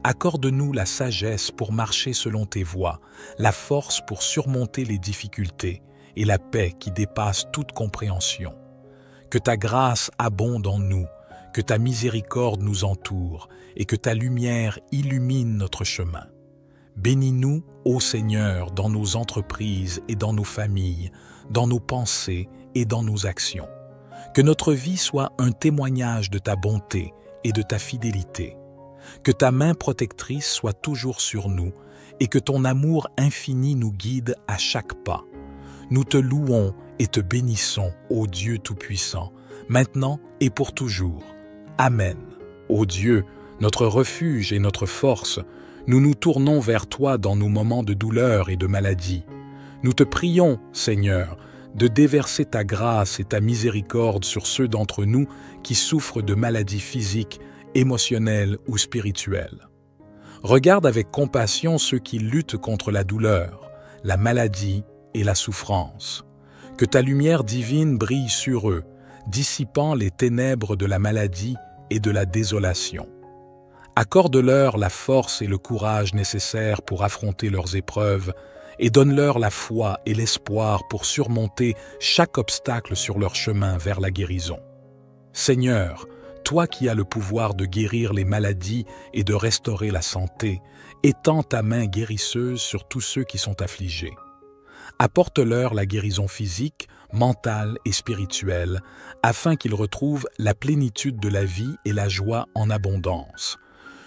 Accorde-nous la sagesse pour marcher selon tes voies, la force pour surmonter les difficultés et la paix qui dépasse toute compréhension. Que ta grâce abonde en nous, que ta miséricorde nous entoure et que ta lumière illumine notre chemin. Bénis-nous, ô Seigneur, dans nos entreprises et dans nos familles, dans nos pensées et dans nos actions. Que notre vie soit un témoignage de ta bonté et de ta fidélité. Que ta main protectrice soit toujours sur nous et que ton amour infini nous guide à chaque pas. Nous te louons et te bénissons, ô Dieu Tout-Puissant, maintenant et pour toujours. Amen. Ô Dieu, notre refuge et notre force, nous nous tournons vers toi dans nos moments de douleur et de maladie. Nous te prions, Seigneur, de déverser ta grâce et ta miséricorde sur ceux d'entre nous qui souffrent de maladies physiques, émotionnelles ou spirituelles. Regarde avec compassion ceux qui luttent contre la douleur, la maladie et la souffrance. Que ta lumière divine brille sur eux, dissipant les ténèbres de la maladie et de la désolation. Accorde-leur la force et le courage nécessaires pour affronter leurs épreuves et donne-leur la foi et l'espoir pour surmonter chaque obstacle sur leur chemin vers la guérison. Seigneur, toi qui as le pouvoir de guérir les maladies et de restaurer la santé, étends ta main guérisseuse sur tous ceux qui sont affligés. Apporte-leur la guérison physique, mentale et spirituelle, afin qu'ils retrouvent la plénitude de la vie et la joie en abondance.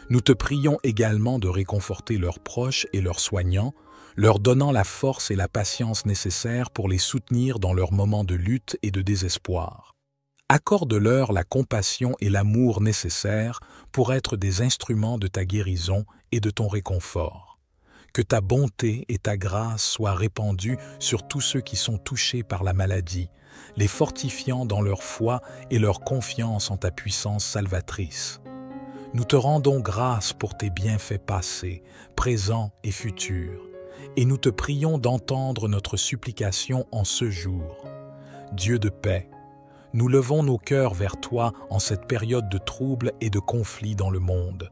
Nous te prions également de réconforter leurs proches et leurs soignants, leur donnant la force et la patience nécessaires pour les soutenir dans leurs moments de lutte et de désespoir. Accorde-leur la compassion et l'amour nécessaires pour être des instruments de ta guérison et de ton réconfort. Que ta bonté et ta grâce soient répandues sur tous ceux qui sont touchés par la maladie, les fortifiant dans leur foi et leur confiance en ta puissance salvatrice. Nous te rendons grâce pour tes bienfaits passés, présents et futurs, et nous te prions d'entendre notre supplication en ce jour. Dieu de paix, nous levons nos cœurs vers toi en cette période de troubles et de conflits dans le monde.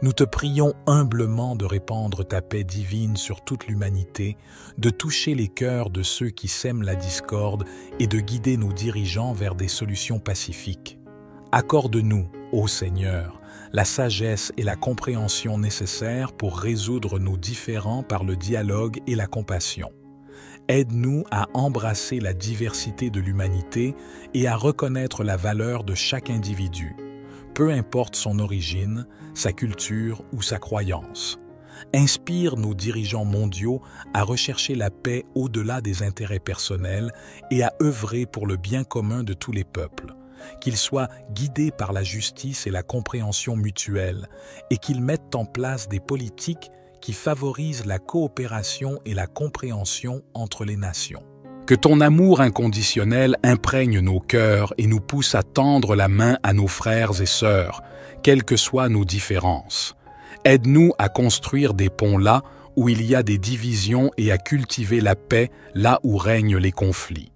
Nous te prions humblement de répandre ta paix divine sur toute l'humanité, de toucher les cœurs de ceux qui sèment la discorde et de guider nos dirigeants vers des solutions pacifiques. Accorde-nous, ô Seigneur, la sagesse et la compréhension nécessaires pour résoudre nos différends par le dialogue et la compassion. Aide-nous à embrasser la diversité de l'humanité et à reconnaître la valeur de chaque individu, peu importe son origine, sa culture ou sa croyance. Inspire nos dirigeants mondiaux à rechercher la paix au-delà des intérêts personnels et à œuvrer pour le bien commun de tous les peuples. Qu'ils soient guidés par la justice et la compréhension mutuelle et qu'ils mettent en place des politiques qui favorisent la coopération et la compréhension entre les nations. Que ton amour inconditionnel imprègne nos cœurs et nous pousse à tendre la main à nos frères et sœurs, quelles que soient nos différences. Aide-nous à construire des ponts là où il y a des divisions et à cultiver la paix là où règnent les conflits.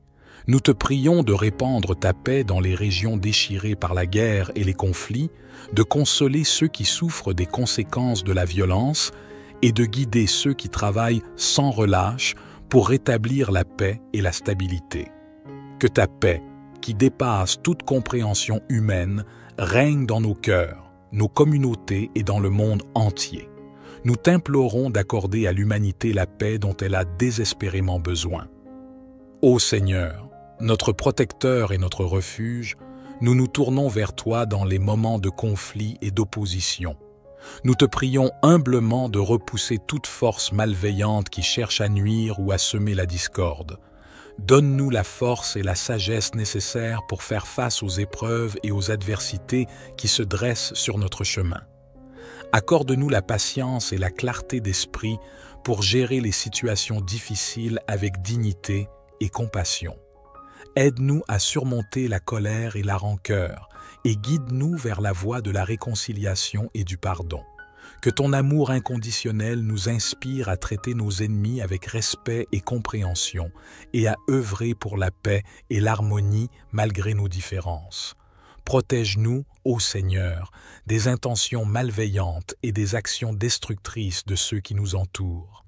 Nous te prions de répandre ta paix dans les régions déchirées par la guerre et les conflits, de consoler ceux qui souffrent des conséquences de la violence et de guider ceux qui travaillent sans relâche pour rétablir la paix et la stabilité. Que ta paix, qui dépasse toute compréhension humaine, règne dans nos cœurs, nos communautés et dans le monde entier. Nous t'implorons d'accorder à l'humanité la paix dont elle a désespérément besoin. Ô Seigneur, notre protecteur et notre refuge, nous nous tournons vers toi dans les moments de conflit et d'opposition. Nous te prions humblement de repousser toute force malveillante qui cherche à nuire ou à semer la discorde. Donne-nous la force et la sagesse nécessaires pour faire face aux épreuves et aux adversités qui se dressent sur notre chemin. Accorde-nous la patience et la clarté d'esprit pour gérer les situations difficiles avec dignité et compassion. Aide-nous à surmonter la colère et la rancœur et guide-nous vers la voie de la réconciliation et du pardon. Que ton amour inconditionnel nous inspire à traiter nos ennemis avec respect et compréhension et à œuvrer pour la paix et l'harmonie malgré nos différences. Protège-nous, ô Seigneur, des intentions malveillantes et des actions destructrices de ceux qui nous entourent.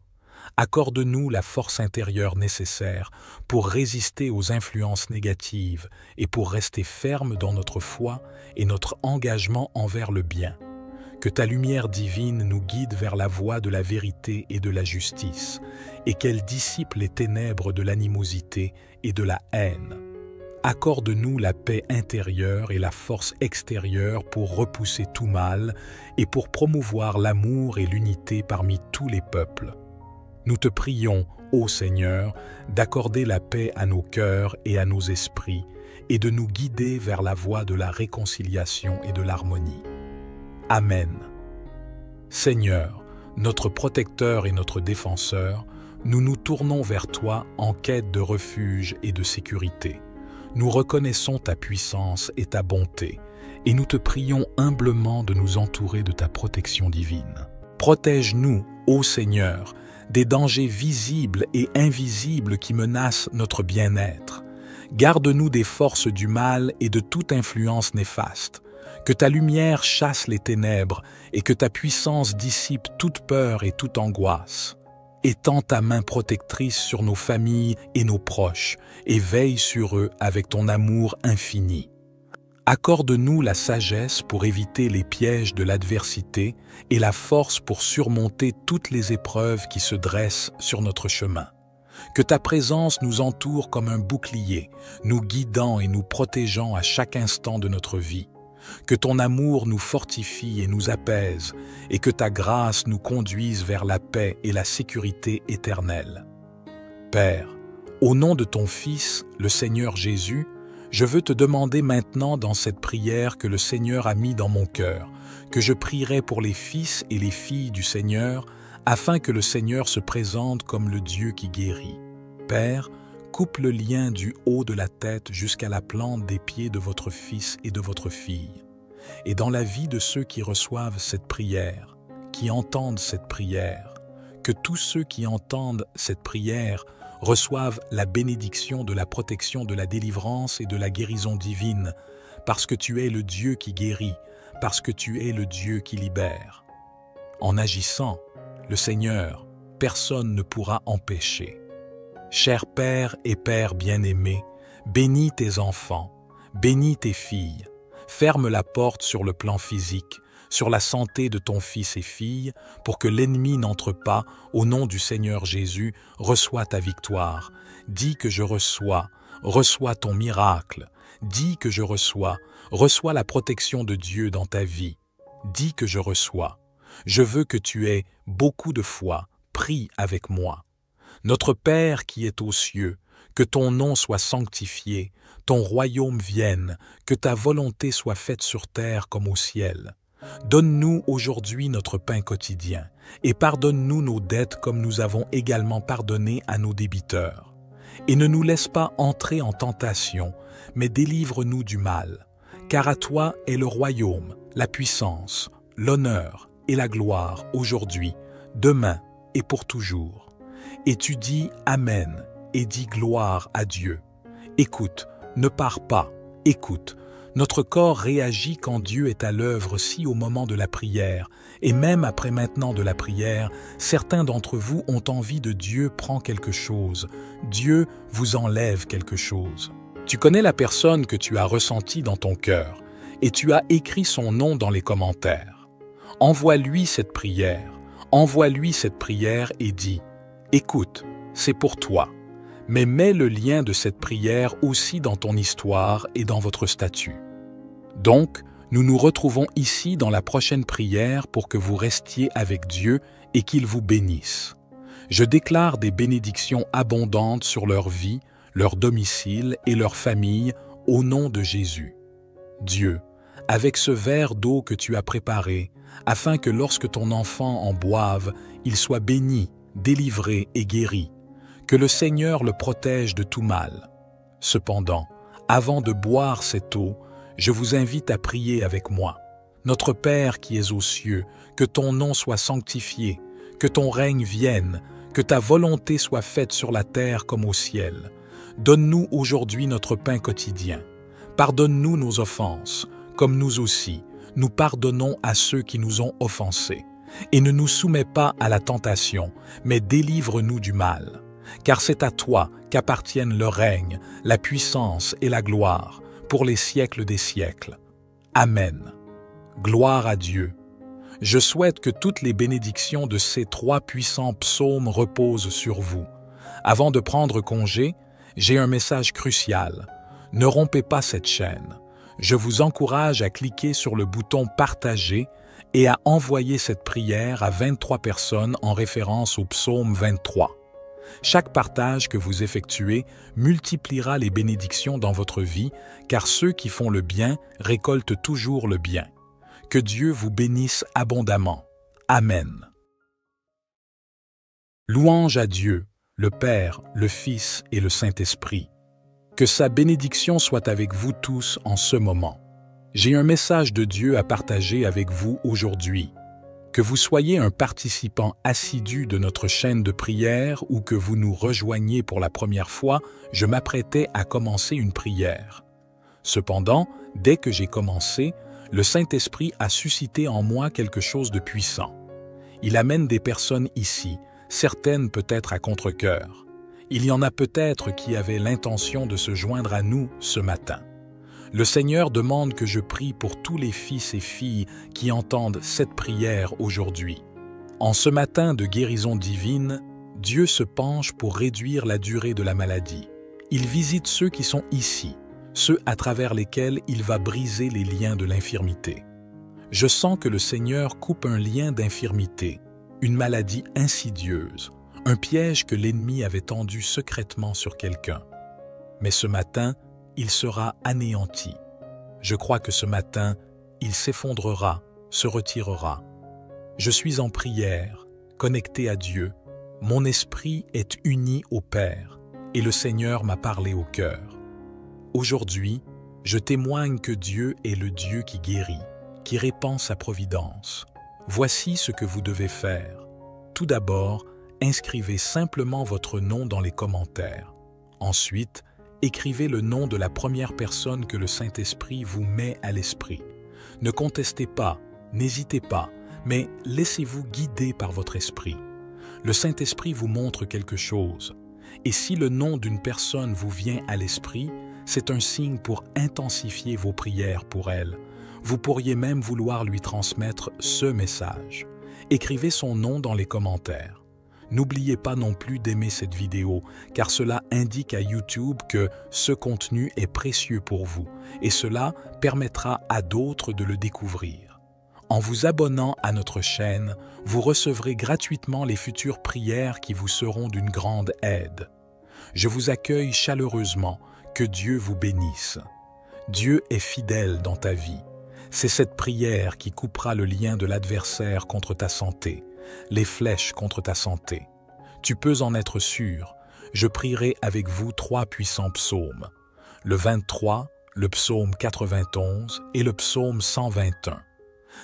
Accorde-nous la force intérieure nécessaire pour résister aux influences négatives et pour rester fermes dans notre foi et notre engagement envers le bien. Que ta lumière divine nous guide vers la voie de la vérité et de la justice, et qu'elle dissipe les ténèbres de l'animosité et de la haine. Accorde-nous la paix intérieure et la force extérieure pour repousser tout mal et pour promouvoir l'amour et l'unité parmi tous les peuples. Nous te prions, ô Seigneur, d'accorder la paix à nos cœurs et à nos esprits, et de nous guider vers la voie de la réconciliation et de l'harmonie. Amen. Seigneur, notre protecteur et notre défenseur, nous nous tournons vers toi en quête de refuge et de sécurité. Nous reconnaissons ta puissance et ta bonté, et nous te prions humblement de nous entourer de ta protection divine. Protège-nous, ô Seigneur, des dangers visibles et invisibles qui menacent notre bien-être. Garde-nous des forces du mal et de toute influence néfaste. Que ta lumière chasse les ténèbres et que ta puissance dissipe toute peur et toute angoisse. Étends ta main protectrice sur nos familles et nos proches et veille sur eux avec ton amour infini. Accorde-nous la sagesse pour éviter les pièges de l'adversité et la force pour surmonter toutes les épreuves qui se dressent sur notre chemin. Que ta présence nous entoure comme un bouclier, nous guidant et nous protégeant à chaque instant de notre vie. Que ton amour nous fortifie et nous apaise, et que ta grâce nous conduise vers la paix et la sécurité éternelle. Père, au nom de ton Fils, le Seigneur Jésus, je veux te demander maintenant dans cette prière que le Seigneur a mis dans mon cœur, que je prierai pour les fils et les filles du Seigneur, afin que le Seigneur se présente comme le Dieu qui guérit. Père, coupe le lien du haut de la tête jusqu'à la plante des pieds de votre fils et de votre fille. Et dans la vie de ceux qui reçoivent cette prière, qui entendent cette prière, que tous ceux qui entendent cette prière reçoivent la bénédiction de la protection, de la délivrance et de la guérison divine, parce que tu es le Dieu qui guérit, parce que tu es le Dieu qui libère. En agissant, le Seigneur, personne ne pourra empêcher. Cher Père et Père bien-aimé, bénis tes enfants, bénis tes filles, ferme la porte sur le plan physique, sur la santé de ton fils et fille, pour que l'ennemi n'entre pas, au nom du Seigneur Jésus, reçois ta victoire. Dis que je reçois ton miracle. Dis que je reçois la protection de Dieu dans ta vie. Dis que je reçois. Je veux que tu aies beaucoup de foi, prie avec moi. Notre Père qui est aux cieux, que ton nom soit sanctifié, ton royaume vienne, que ta volonté soit faite sur terre comme au ciel. Donne-nous aujourd'hui notre pain quotidien, et pardonne-nous nos dettes comme nous avons également pardonné à nos débiteurs. Et ne nous laisse pas entrer en tentation, mais délivre-nous du mal. Car à toi est le royaume, la puissance, l'honneur et la gloire aujourd'hui, demain et pour toujours. Et tu dis Amen et dis gloire à Dieu. Écoute, ne pars pas, écoute. Notre corps réagit quand Dieu est à l'œuvre aussi au moment de la prière. Et même après maintenant de la prière, certains d'entre vous ont envie de Dieu prend quelque chose. Dieu vous enlève quelque chose. Tu connais la personne que tu as ressentie dans ton cœur et tu as écrit son nom dans les commentaires. Envoie-lui cette prière. Envoie-lui cette prière et dis « Écoute, c'est pour toi ». Mais mets le lien de cette prière aussi dans ton histoire et dans votre statut. Donc, nous nous retrouvons ici dans la prochaine prière pour que vous restiez avec Dieu et qu'il vous bénisse. Je déclare des bénédictions abondantes sur leur vie, leur domicile et leur famille au nom de Jésus. Dieu, avec ce verre d'eau que tu as préparé, afin que lorsque ton enfant en boive, il soit béni, délivré et guéri, que le Seigneur le protège de tout mal. Cependant, avant de boire cette eau, je vous invite à prier avec moi. Notre Père qui es aux cieux, que ton nom soit sanctifié, que ton règne vienne, que ta volonté soit faite sur la terre comme au ciel. Donne-nous aujourd'hui notre pain quotidien. Pardonne-nous nos offenses, comme nous aussi, nous pardonnons à ceux qui nous ont offensés. Et ne nous soumets pas à la tentation, mais délivre-nous du mal. Car c'est à toi qu'appartiennent le règne, la puissance et la gloire, pour les siècles des siècles. Amen. Gloire à Dieu. Je souhaite que toutes les bénédictions de ces 3 puissants psaumes reposent sur vous. Avant de prendre congé, j'ai un message crucial. Ne rompez pas cette chaîne. Je vous encourage à cliquer sur le bouton « Partager » et à envoyer cette prière à 23 personnes en référence au psaume 23. Chaque partage que vous effectuez multipliera les bénédictions dans votre vie, car ceux qui font le bien récoltent toujours le bien. Que Dieu vous bénisse abondamment. Amen. Louange à Dieu, le Père, le Fils et le Saint-Esprit. Que sa bénédiction soit avec vous tous en ce moment. J'ai un message de Dieu à partager avec vous aujourd'hui. Que vous soyez un participant assidu de notre chaîne de prière ou que vous nous rejoigniez pour la première fois, je m'apprêtais à commencer une prière. Cependant, dès que j'ai commencé, le Saint-Esprit a suscité en moi quelque chose de puissant. Il amène des personnes ici, certaines peut-être à contre-cœur. Il y en a peut-être qui avaient l'intention de se joindre à nous ce matin. Le Seigneur demande que je prie pour tous les fils et filles qui entendent cette prière aujourd'hui. En ce matin de guérison divine, Dieu se penche pour réduire la durée de la maladie. Il visite ceux qui sont ici, ceux à travers lesquels il va briser les liens de l'infirmité. Je sens que le Seigneur coupe un lien d'infirmité, une maladie insidieuse, un piège que l'ennemi avait tendu secrètement sur quelqu'un. Mais ce matin, il sera anéanti. Je crois que ce matin, il s'effondrera, se retirera. Je suis en prière, connecté à Dieu. Mon esprit est uni au Père, et le Seigneur m'a parlé au cœur. Aujourd'hui, je témoigne que Dieu est le Dieu qui guérit, qui répand sa providence. Voici ce que vous devez faire. Tout d'abord, inscrivez simplement votre nom dans les commentaires. Ensuite, écrivez le nom de la première personne que le Saint-Esprit vous met à l'esprit. Ne contestez pas, n'hésitez pas, mais laissez-vous guider par votre esprit. Le Saint-Esprit vous montre quelque chose. Et si le nom d'une personne vous vient à l'esprit, c'est un signe pour intensifier vos prières pour elle. Vous pourriez même vouloir lui transmettre ce message. Écrivez son nom dans les commentaires. N'oubliez pas non plus d'aimer cette vidéo, car cela indique à YouTube que ce contenu est précieux pour vous, et cela permettra à d'autres de le découvrir. En vous abonnant à notre chaîne, vous recevrez gratuitement les futures prières qui vous seront d'une grande aide. Je vous accueille chaleureusement, que Dieu vous bénisse. Dieu est fidèle dans ta vie. C'est cette prière qui coupera le lien de l'adversaire contre ta santé, les flèches contre ta santé. Tu peux en être sûr, je prierai avec vous 3 puissants psaumes, le 23, le psaume 91 et le psaume 121.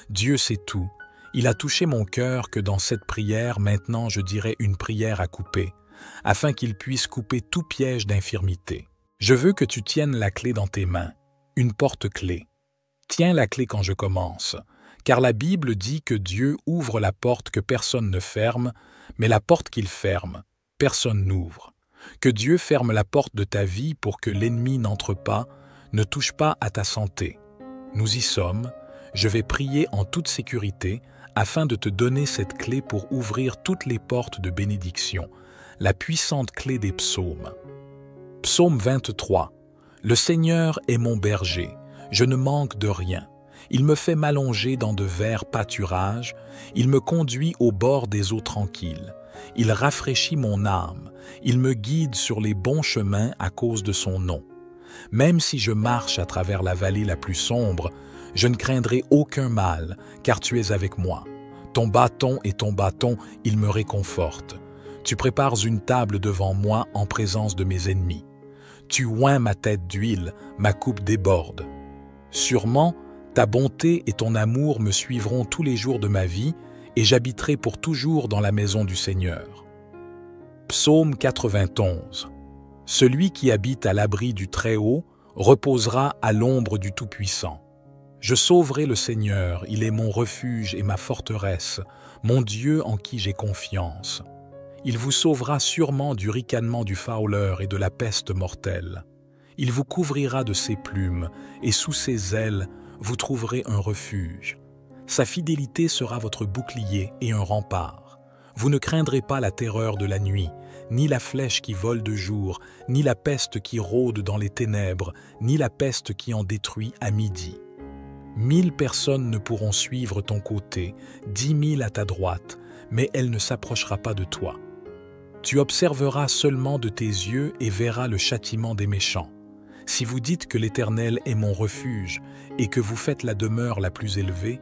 Dieu sait tout, il a touché mon cœur que dans cette prière, maintenant je dirai une prière à couper, afin qu'il puisse couper tout piège d'infirmité. Je veux que tu tiennes la clé dans tes mains, une porte-clé. Tiens la clé quand je commence, car la Bible dit que Dieu ouvre la porte que personne ne ferme, mais la porte qu'il ferme, personne n'ouvre. Que Dieu ferme la porte de ta vie pour que l'ennemi n'entre pas, ne touche pas à ta santé. Nous y sommes, je vais prier en toute sécurité afin de te donner cette clé pour ouvrir toutes les portes de bénédiction, la puissante clé des psaumes. Psaume 23. Le Seigneur est mon berger, je ne manque de rien. Il me fait m'allonger dans de verts pâturages, il me conduit au bord des eaux tranquilles. Il rafraîchit mon âme, il me guide sur les bons chemins à cause de son nom. Même si je marche à travers la vallée la plus sombre, je ne craindrai aucun mal, car tu es avec moi. Ton bâton et ton bâton, ils me réconfortent. Tu prépares une table devant moi en présence de mes ennemis. Tu oins ma tête d'huile, ma coupe déborde. Sûrement, ta bonté et ton amour me suivront tous les jours de ma vie, et j'habiterai pour toujours dans la maison du Seigneur. Psaume 91. Celui qui habite à l'abri du Très-Haut reposera à l'ombre du Tout-Puissant. Je sauverai le Seigneur, il est mon refuge et ma forteresse, mon Dieu en qui j'ai confiance. Il vous sauvera sûrement du ricanement du fauleur et de la peste mortelle. Il vous couvrira de ses plumes, et sous ses ailes, vous trouverez un refuge. Sa fidélité sera votre bouclier et un rempart. Vous ne craindrez pas la terreur de la nuit, ni la flèche qui vole de jour, ni la peste qui rôde dans les ténèbres, ni la peste qui en détruit à midi. 1000 personnes ne pourront suivre ton côté, 10 000 à ta droite, mais elle ne s'approchera pas de toi. Tu observeras seulement de tes yeux et verras le châtiment des méchants. Si vous dites que l'Éternel est mon refuge et que vous faites la demeure la plus élevée,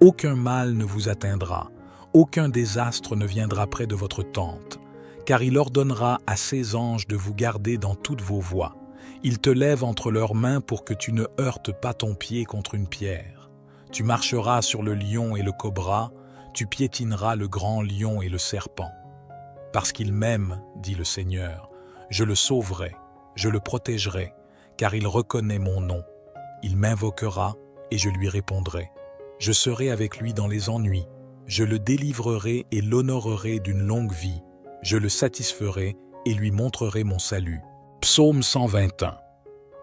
Aucun mal ne vous atteindra, aucun désastre ne viendra près de votre tente, car il ordonnera à ses anges de vous garder dans toutes vos voies. Ils te lèvent entre leurs mains pour que tu ne heurtes pas ton pied contre une pierre. Tu marcheras sur le lion et le cobra, tu piétineras le grand lion et le serpent. Parce qu'il m'aime, dit le Seigneur, je le sauverai, je le protégerai, car il reconnaît mon nom. Il m'invoquera et je lui répondrai. Je serai avec lui dans les ennuis, je le délivrerai et l'honorerai d'une longue vie. Je le satisferai et lui montrerai mon salut. Psaume 121.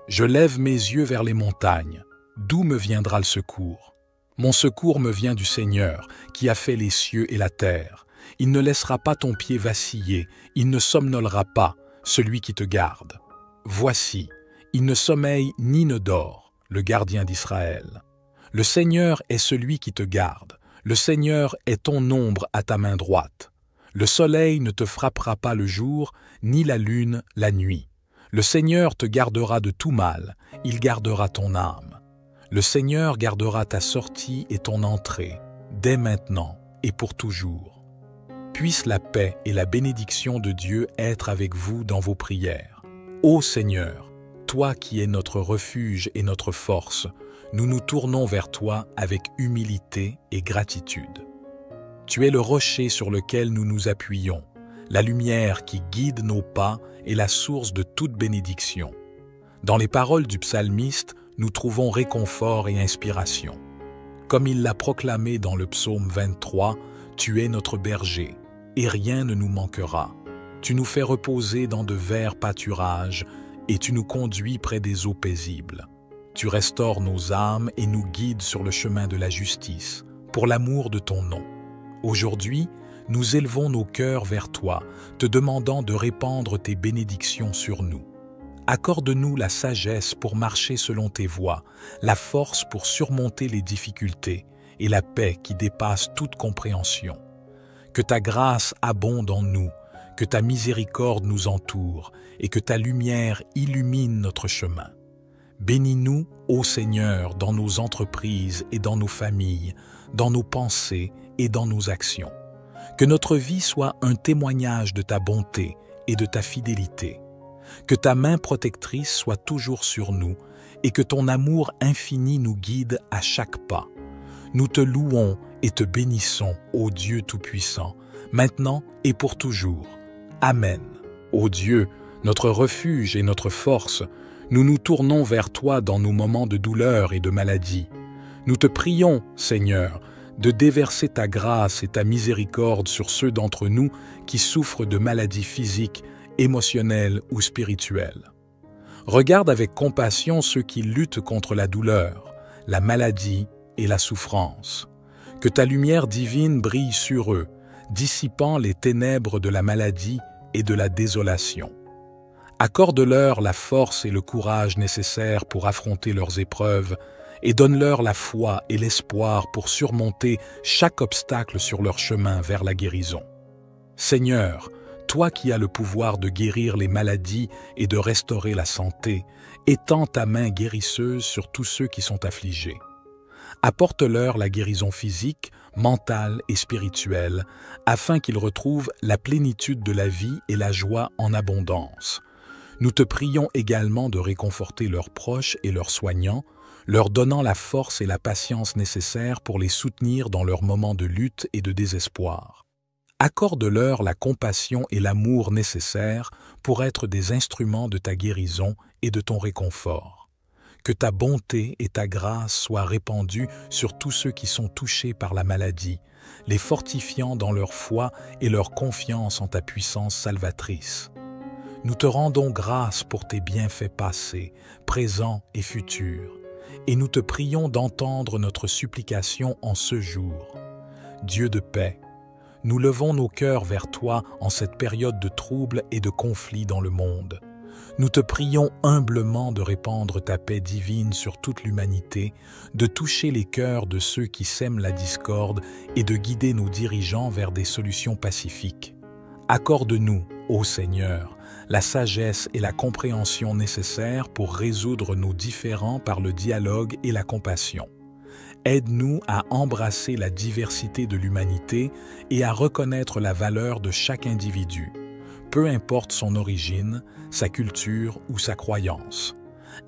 Je lève mes yeux vers les montagnes. D'où me viendra le secours? Mon secours me vient du Seigneur, qui a fait les cieux et la terre. Il ne laissera pas ton pied vaciller, il ne somnolera pas, celui qui te garde. Voici, il ne sommeille ni ne dort, le gardien d'Israël. Le Seigneur est celui qui te garde, le Seigneur est ton ombre à ta main droite. Le soleil ne te frappera pas le jour, ni la lune la nuit. Le Seigneur te gardera de tout mal, il gardera ton âme. Le Seigneur gardera ta sortie et ton entrée, dès maintenant et pour toujours. Puisse la paix et la bénédiction de Dieu être avec vous dans vos prières. Ô Seigneur, toi qui es notre refuge et notre force, nous nous tournons vers toi avec humilité et gratitude. Tu es le rocher sur lequel nous nous appuyons, la lumière qui guide nos pas et la source de toute bénédiction. Dans les paroles du psalmiste, nous trouvons réconfort et inspiration. Comme il l'a proclamé dans le psaume 23, « Tu es notre berger, et rien ne nous manquera. Tu nous fais reposer dans de verts pâturages, et tu nous conduis près des eaux paisibles. Tu restaures nos âmes et nous guides sur le chemin de la justice, pour l'amour de ton nom. Aujourd'hui, nous élevons nos cœurs vers toi, te demandant de répandre tes bénédictions sur nous. Accorde-nous la sagesse pour marcher selon tes voies, la force pour surmonter les difficultés et la paix qui dépasse toute compréhension. Que ta grâce abonde en nous, que ta miséricorde nous entoure et que ta lumière illumine notre chemin. Bénis-nous, ô Seigneur, dans nos entreprises et dans nos familles, dans nos pensées et dans nos actions. Que notre vie soit un témoignage de ta bonté et de ta fidélité. Que ta main protectrice soit toujours sur nous et que ton amour infini nous guide à chaque pas. Nous te louons et te bénissons, ô Dieu Tout-Puissant, maintenant et pour toujours. Amen. Ô Dieu, notre refuge et notre force, nous nous tournons vers toi dans nos moments de douleur et de maladie. Nous te prions, Seigneur, de déverser ta grâce et ta miséricorde sur ceux d'entre nous qui souffrent de maladies physiques, émotionnelles ou spirituelles. Regarde avec compassion ceux qui luttent contre la douleur, la maladie et la souffrance. Que ta lumière divine brille sur eux, dissipant les ténèbres de la maladie et de la désolation. Accorde-leur la force et le courage nécessaires pour affronter leurs épreuves et donne-leur la foi et l'espoir pour surmonter chaque obstacle sur leur chemin vers la guérison. Seigneur, toi qui as le pouvoir de guérir les maladies et de restaurer la santé, étends ta main guérisseuse sur tous ceux qui sont affligés. Apporte-leur la guérison physique, mentale et spirituelle, afin qu'ils retrouvent la plénitude de la vie et la joie en abondance. Nous te prions également de réconforter leurs proches et leurs soignants, leur donnant la force et la patience nécessaires pour les soutenir dans leurs moments de lutte et de désespoir. Accorde-leur la compassion et l'amour nécessaires pour être des instruments de ta guérison et de ton réconfort. Que ta bonté et ta grâce soient répandues sur tous ceux qui sont touchés par la maladie, les fortifiant dans leur foi et leur confiance en ta puissance salvatrice. Nous te rendons grâce pour tes bienfaits passés, présents et futurs, et nous te prions d'entendre notre supplication en ce jour. Dieu de paix, nous levons nos cœurs vers toi en cette période de troubles et de conflits dans le monde. Nous te prions humblement de répandre ta paix divine sur toute l'humanité, de toucher les cœurs de ceux qui sèment la discorde et de guider nos dirigeants vers des solutions pacifiques. Accorde-nous, ô Seigneur, la sagesse et la compréhension nécessaires pour résoudre nos différends par le dialogue et la compassion. Aide-nous à embrasser la diversité de l'humanité et à reconnaître la valeur de chaque individu, peu importe son origine, sa culture ou sa croyance.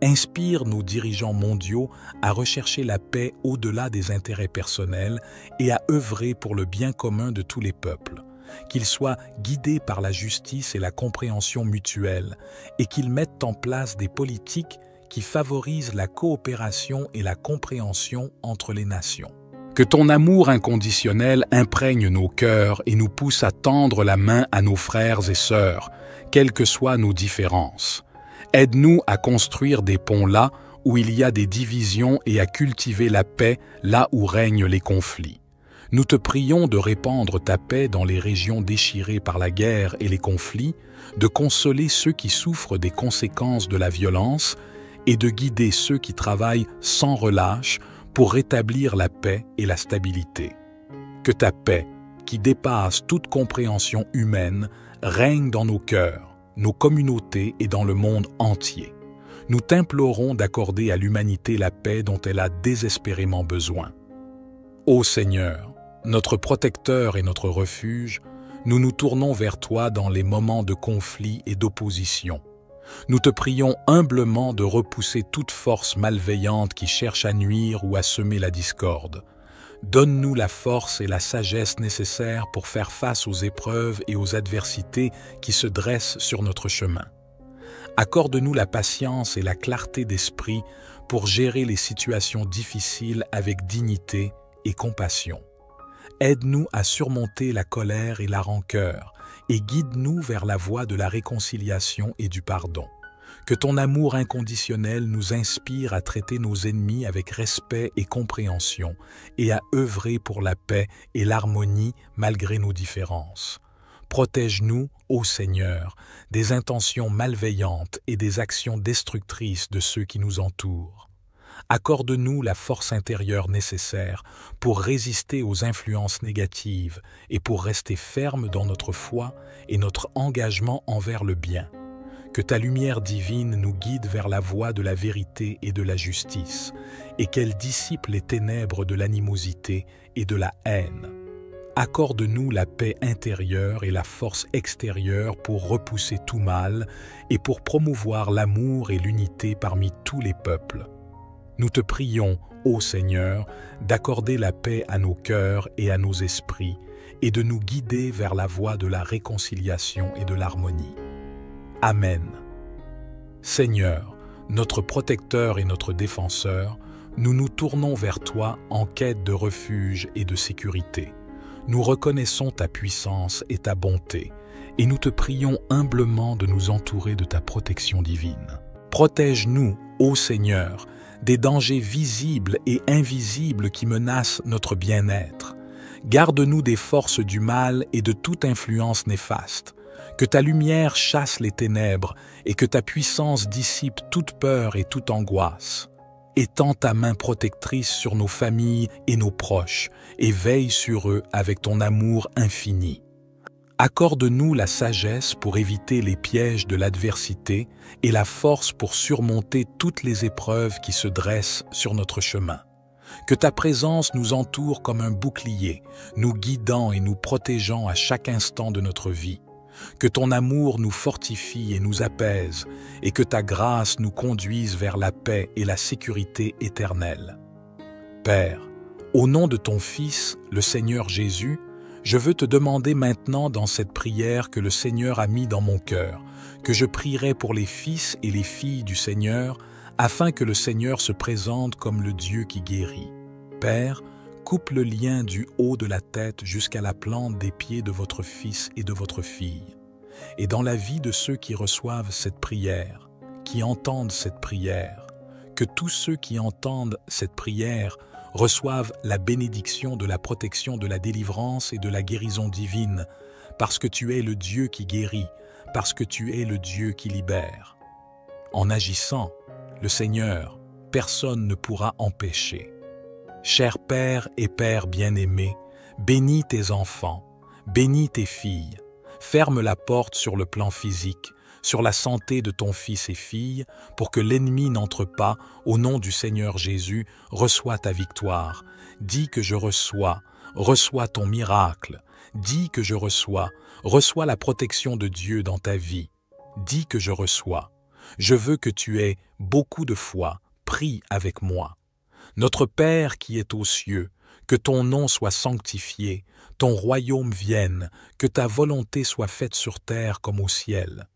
Inspire nos dirigeants mondiaux à rechercher la paix au-delà des intérêts personnels et à œuvrer pour le bien commun de tous les peuples, qu'ils soient guidés par la justice et la compréhension mutuelle et qu'ils mettent en place des politiques qui favorisent la coopération et la compréhension entre les nations. Que ton amour inconditionnel imprègne nos cœurs et nous pousse à tendre la main à nos frères et sœurs, quelles que soient nos différences. Aide-nous à construire des ponts là où il y a des divisions et à cultiver la paix là où règnent les conflits. Nous te prions de répandre ta paix dans les régions déchirées par la guerre et les conflits, de consoler ceux qui souffrent des conséquences de la violence et de guider ceux qui travaillent sans relâche pour rétablir la paix et la stabilité. Que ta paix, qui dépasse toute compréhension humaine, règne dans nos cœurs, nos communautés et dans le monde entier. Nous t'implorons d'accorder à l'humanité la paix dont elle a désespérément besoin. Ô Seigneur, notre protecteur et notre refuge, nous nous tournons vers toi dans les moments de conflit et d'opposition. Nous te prions humblement de repousser toute force malveillante qui cherche à nuire ou à semer la discorde. Donne-nous la force et la sagesse nécessaires pour faire face aux épreuves et aux adversités qui se dressent sur notre chemin. Accorde-nous la patience et la clarté d'esprit pour gérer les situations difficiles avec dignité et compassion. Aide-nous à surmonter la colère et la rancœur et guide-nous vers la voie de la réconciliation et du pardon. Que ton amour inconditionnel nous inspire à traiter nos ennemis avec respect et compréhension et à œuvrer pour la paix et l'harmonie malgré nos différences. Protège-nous, ô Seigneur, des intentions malveillantes et des actions destructrices de ceux qui nous entourent. Accorde-nous la force intérieure nécessaire pour résister aux influences négatives et pour rester fermes dans notre foi et notre engagement envers le bien. Que ta lumière divine nous guide vers la voie de la vérité et de la justice, et qu'elle dissipe les ténèbres de l'animosité et de la haine. Accorde-nous la paix intérieure et la force extérieure pour repousser tout mal et pour promouvoir l'amour et l'unité parmi tous les peuples. Nous te prions, ô Seigneur, d'accorder la paix à nos cœurs et à nos esprits, et de nous guider vers la voie de la réconciliation et de l'harmonie. Amen. Seigneur, notre protecteur et notre défenseur, nous nous tournons vers toi en quête de refuge et de sécurité. Nous reconnaissons ta puissance et ta bonté, et nous te prions humblement de nous entourer de ta protection divine. Protège-nous, ô Seigneur, des dangers visibles et invisibles qui menacent notre bien-être. Garde-nous des forces du mal et de toute influence néfaste. Que ta lumière chasse les ténèbres et que ta puissance dissipe toute peur et toute angoisse. Étends ta main protectrice sur nos familles et nos proches et veille sur eux avec ton amour infini. Accorde-nous la sagesse pour éviter les pièges de l'adversité et la force pour surmonter toutes les épreuves qui se dressent sur notre chemin. Que ta présence nous entoure comme un bouclier, nous guidant et nous protégeant à chaque instant de notre vie. Que ton amour nous fortifie et nous apaise, et que ta grâce nous conduise vers la paix et la sécurité éternelle. Père, au nom de ton Fils, le Seigneur Jésus, je veux te demander maintenant dans cette prière que le Seigneur a mis dans mon cœur, que je prierai pour les fils et les filles du Seigneur, afin que le Seigneur se présente comme le Dieu qui guérit. Père, coupe le lien du haut de la tête jusqu'à la plante des pieds de votre fils et de votre fille. Et dans la vie de ceux qui reçoivent cette prière, qui entendent cette prière, que tous ceux qui entendent cette prière reçoivent la bénédiction de la protection de la délivrance et de la guérison divine, parce que tu es le Dieu qui guérit, parce que tu es le Dieu qui libère. En agissant, le Seigneur, personne ne pourra empêcher. Cher Père et Père bien-aimé, bénis tes enfants, bénis tes filles, ferme la porte sur le plan physique, sur la santé de ton fils et fille, pour que l'ennemi n'entre pas, au nom du Seigneur Jésus, reçois ta victoire. Dis que je reçois ton miracle. Dis que je reçois la protection de Dieu dans ta vie. Dis que je reçois. Je veux que tu aies beaucoup de foi. Prie avec moi. Notre Père qui est aux cieux, que ton nom soit sanctifié, ton royaume vienne, que ta volonté soit faite sur terre comme au ciel.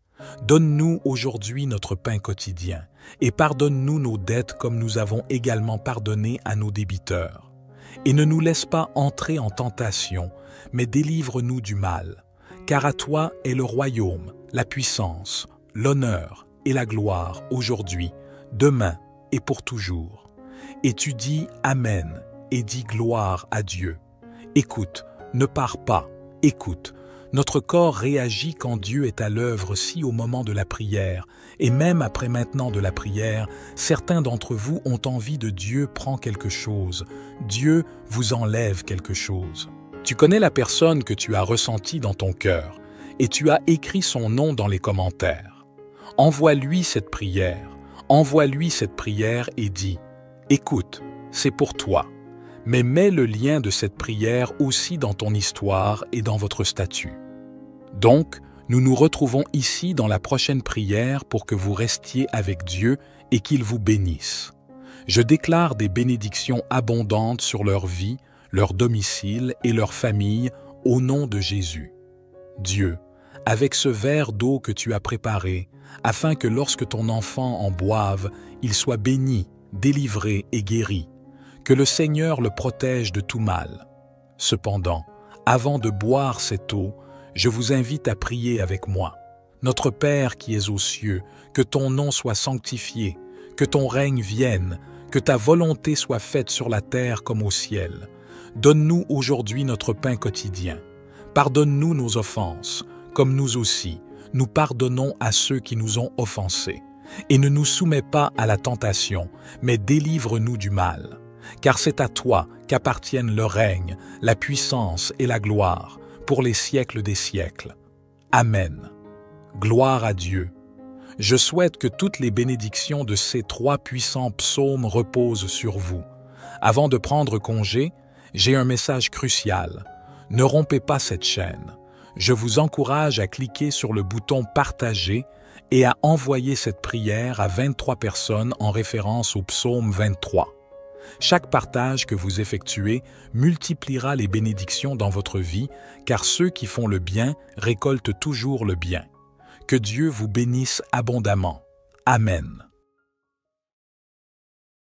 Donne-nous aujourd'hui notre pain quotidien, et pardonne-nous nos dettes comme nous avons également pardonné à nos débiteurs. Et ne nous laisse pas entrer en tentation, mais délivre-nous du mal. Car à toi est le royaume, la puissance, l'honneur et la gloire aujourd'hui, demain et pour toujours. Et tu dis Amen et dis gloire à Dieu. Écoute, ne pars pas, écoute. Notre corps réagit quand Dieu est à l'œuvre si au moment de la prière, et même après maintenant de la prière, certains d'entre vous ont envie de Dieu prend quelque chose, Dieu vous enlève quelque chose. Tu connais la personne que tu as ressentie dans ton cœur, et tu as écrit son nom dans les commentaires. Envoie-lui cette prière et dis « Écoute, c'est pour toi ». Mais mets le lien de cette prière aussi dans ton histoire et dans votre statut. Donc, nous nous retrouvons ici dans la prochaine prière pour que vous restiez avec Dieu et qu'il vous bénisse. Je déclare des bénédictions abondantes sur leur vie, leur domicile et leur famille au nom de Jésus. Dieu, avec ce verre d'eau que tu as préparé, afin que lorsque ton enfant en boive, il soit béni, délivré et guéri, que le Seigneur le protège de tout mal. Cependant, avant de boire cette eau, je vous invite à prier avec moi. Notre Père qui es aux cieux, que ton nom soit sanctifié, que ton règne vienne, que ta volonté soit faite sur la terre comme au ciel. Donne-nous aujourd'hui notre pain quotidien. Pardonne-nous nos offenses, comme nous aussi, nous pardonnons à ceux qui nous ont offensés. Et ne nous soumets pas à la tentation, mais délivre-nous du mal. Car c'est à toi qu'appartiennent le règne, la puissance et la gloire, pour les siècles des siècles. Amen. Gloire à Dieu. Je souhaite que toutes les bénédictions de ces 3 puissants psaumes reposent sur vous. Avant de prendre congé, j'ai un message crucial. Ne rompez pas cette chaîne. Je vous encourage à cliquer sur le bouton « Partager » et à envoyer cette prière à 23 personnes en référence au psaume 23. Chaque partage que vous effectuez multipliera les bénédictions dans votre vie, car ceux qui font le bien récoltent toujours le bien. Que Dieu vous bénisse abondamment. Amen.